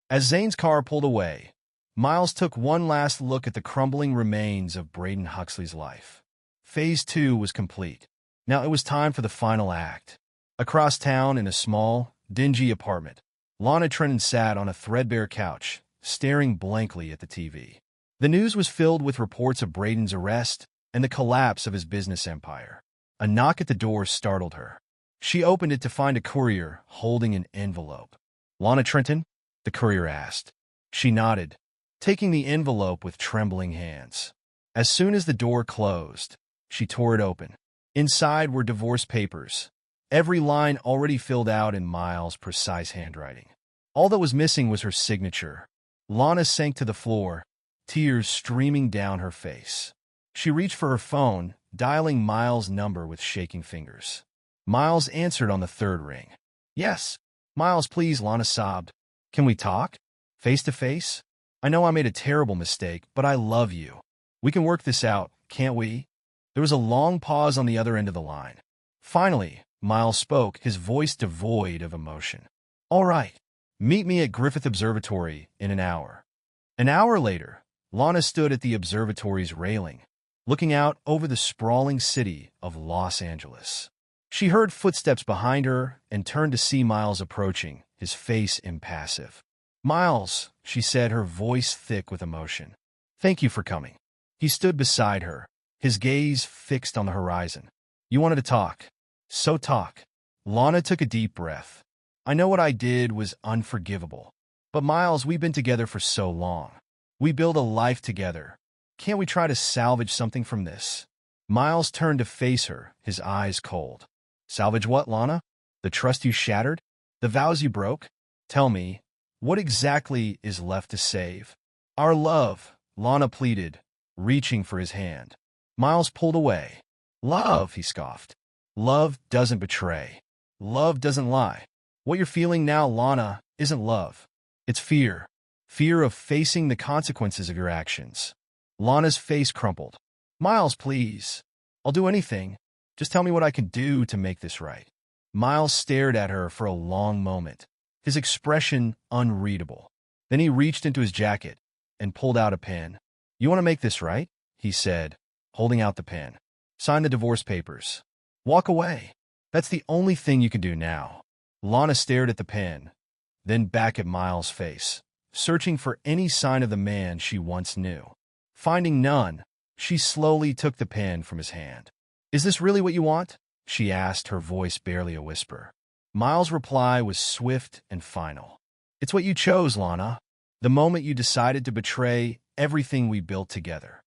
As Zane's car pulled away, Miles took one last look at the crumbling remains of Braden Huxley's life. Phase 2 was complete. Now it was time for the final act. Across town in a small, dingy apartment, Lana Trenton sat on a threadbare couch, staring blankly at the TV. The news was filled with reports of Braden's arrest and the collapse of his business empire. A knock at the door startled her. She opened it to find a courier holding an envelope. Lana Trenton? The courier asked. She nodded, taking the envelope with trembling hands. As soon as the door closed, she tore it open. Inside were divorce papers, every line already filled out in Miles' precise handwriting. All that was missing was her signature. Lana sank to the floor, tears streaming down her face. She reached for her phone, dialing Miles' number with shaking fingers. Miles answered on the third ring. Yes. Miles, please, Lana sobbed. Can we talk? Face to face? I know I made a terrible mistake, but I love you. We can work this out, can't we? There was a long pause on the other end of the line. Finally, Miles spoke, his voice devoid of emotion. All right. Meet me at Griffith Observatory in an hour. An hour later, Lana stood at the observatory's railing, looking out over the sprawling city of Los Angeles. She heard footsteps behind her and turned to see Miles approaching, his face impassive. Miles, she said, her voice thick with emotion. Thank you for coming. He stood beside her, his gaze fixed on the horizon. You wanted to talk. So talk. Lana took a deep breath. I know what I did was unforgivable. But Miles, we've been together for so long. We build a life together. Can't we try to salvage something from this? Miles turned to face her, his eyes cold. Salvage what, Lana? The trust you shattered? The vows you broke? Tell me, what exactly is left to save? Our love, Lana pleaded, reaching for his hand. Miles pulled away. Love, he scoffed. Love doesn't betray. Love doesn't lie. What you're feeling now, Lana, isn't love. It's fear. Fear of facing the consequences of your actions. Lana's face crumpled. Miles, please. I'll do anything. Just tell me what I can do to make this right. Miles stared at her for a long moment, his expression unreadable. Then he reached into his jacket and pulled out a pen. You want to make this right? He said, holding out the pen. Sign the divorce papers. Walk away. That's the only thing you can do now. Lana stared at the pen, then back at Miles' face, searching for any sign of the man she once knew. Finding none, she slowly took the pen from his hand. Is this really what you want? She asked, her voice barely a whisper. Miles' reply was swift and final. It's what you chose, Lana. The moment you decided to betray everything we built together.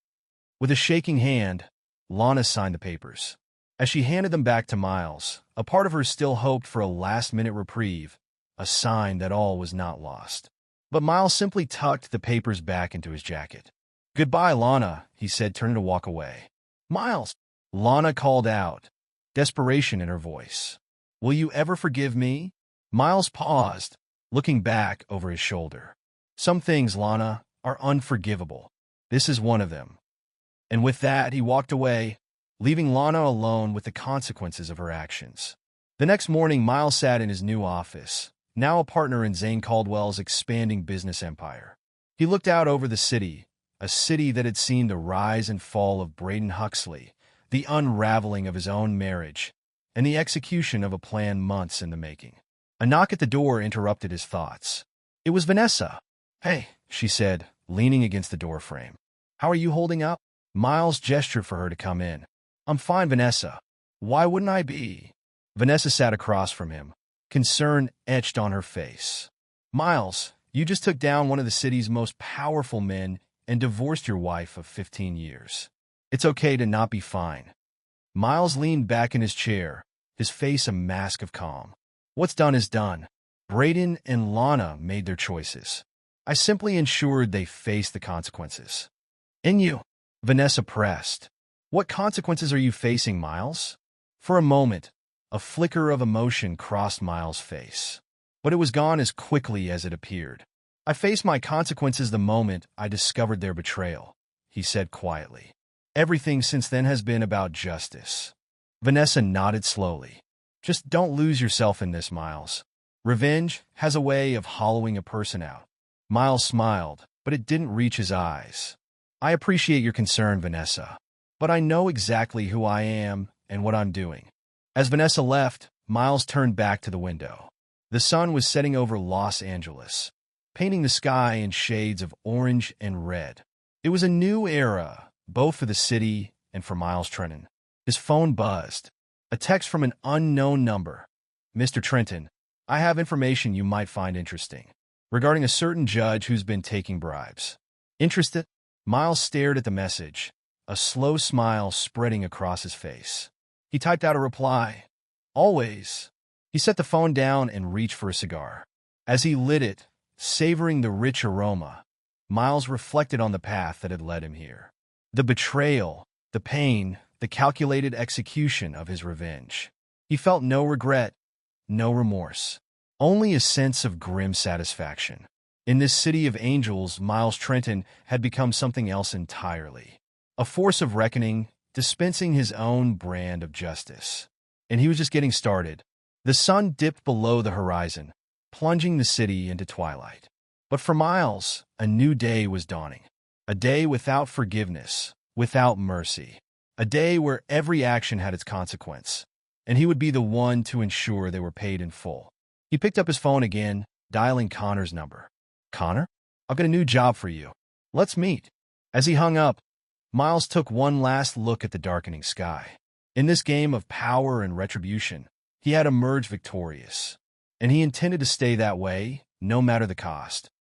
With a shaking hand, Lana signed the papers. As she handed them back to Miles, a part of her still hoped for a last-minute reprieve, a sign that all was not lost. But Miles simply tucked the papers back into his jacket. Goodbye, Lana, he said, turning to walk away. Miles, Lana called out, desperation in her voice. Will you ever forgive me? Miles paused, looking back over his shoulder. Some things, Lana, are unforgivable. This is one of them. And with that, he walked away, leaving Lana alone with the consequences of her actions. The next morning, Miles sat in his new office, now a partner in Zane Caldwell's expanding business empire. He looked out over the city, a city that had seen the rise and fall of Braden Huxley, the unraveling of his own marriage, and the execution of a plan months in the making. A knock at the door interrupted his thoughts. It was Vanessa. Hey, she said, leaning against the doorframe. How are you holding up? Miles gestured for her to come in. "I'm fine, Vanessa. Why wouldn't I be?" Vanessa sat across from him, concern etched on her face. "Miles, you just took down one of the city's most powerful men and divorced your wife of 15 years. It's okay to not be fine." Miles leaned back in his chair, his face a mask of calm. "What's done is done. Brayden and Lana made their choices. I simply ensured they faced the consequences." "And you?" Vanessa pressed. "What consequences are you facing, Miles?" For a moment, a flicker of emotion crossed Miles' face, but it was gone as quickly as it appeared. "I faced my consequences the moment I discovered their betrayal," he said quietly. "Everything since then has been about justice." Vanessa nodded slowly. "Just don't lose yourself in this, Miles. Revenge has a way of hollowing a person out." Miles smiled, but it didn't reach his eyes. "I appreciate your concern, Vanessa, but I know exactly who I am and what I'm doing." As Vanessa left, Miles turned back to the window. The sun was setting over Los Angeles, painting the sky in shades of orange and red. It was a new era, both for the city and for Miles Trenton. His phone buzzed. A text from an unknown number. "Mr. Trenton, I have information you might find interesting regarding a certain judge who's been taking bribes." "Interested?" Miles stared at the message, a slow smile spreading across his face. He typed out a reply. "Always." He set the phone down and reached for a cigar. As he lit it, savoring the rich aroma, Miles reflected on the path that had led him here. The betrayal, the pain, the calculated execution of his revenge. He felt no regret, no remorse, only a sense of grim satisfaction. In this city of angels, Miles Trenton had become something else entirely. A force of reckoning, dispensing his own brand of justice. And he was just getting started. The sun dipped below the horizon, plunging the city into twilight. But for Miles, a new day was dawning. A day without forgiveness, without mercy. A day where every action had its consequence, and he would be the one to ensure they were paid in full. He picked up his phone again, dialing Connor's number. "Connor, I've got a new job for you. Let's meet." As he hung up, Miles took one last look at the darkening sky. In this game of power and retribution, he had emerged victorious, and he intended to stay that way, no matter the cost.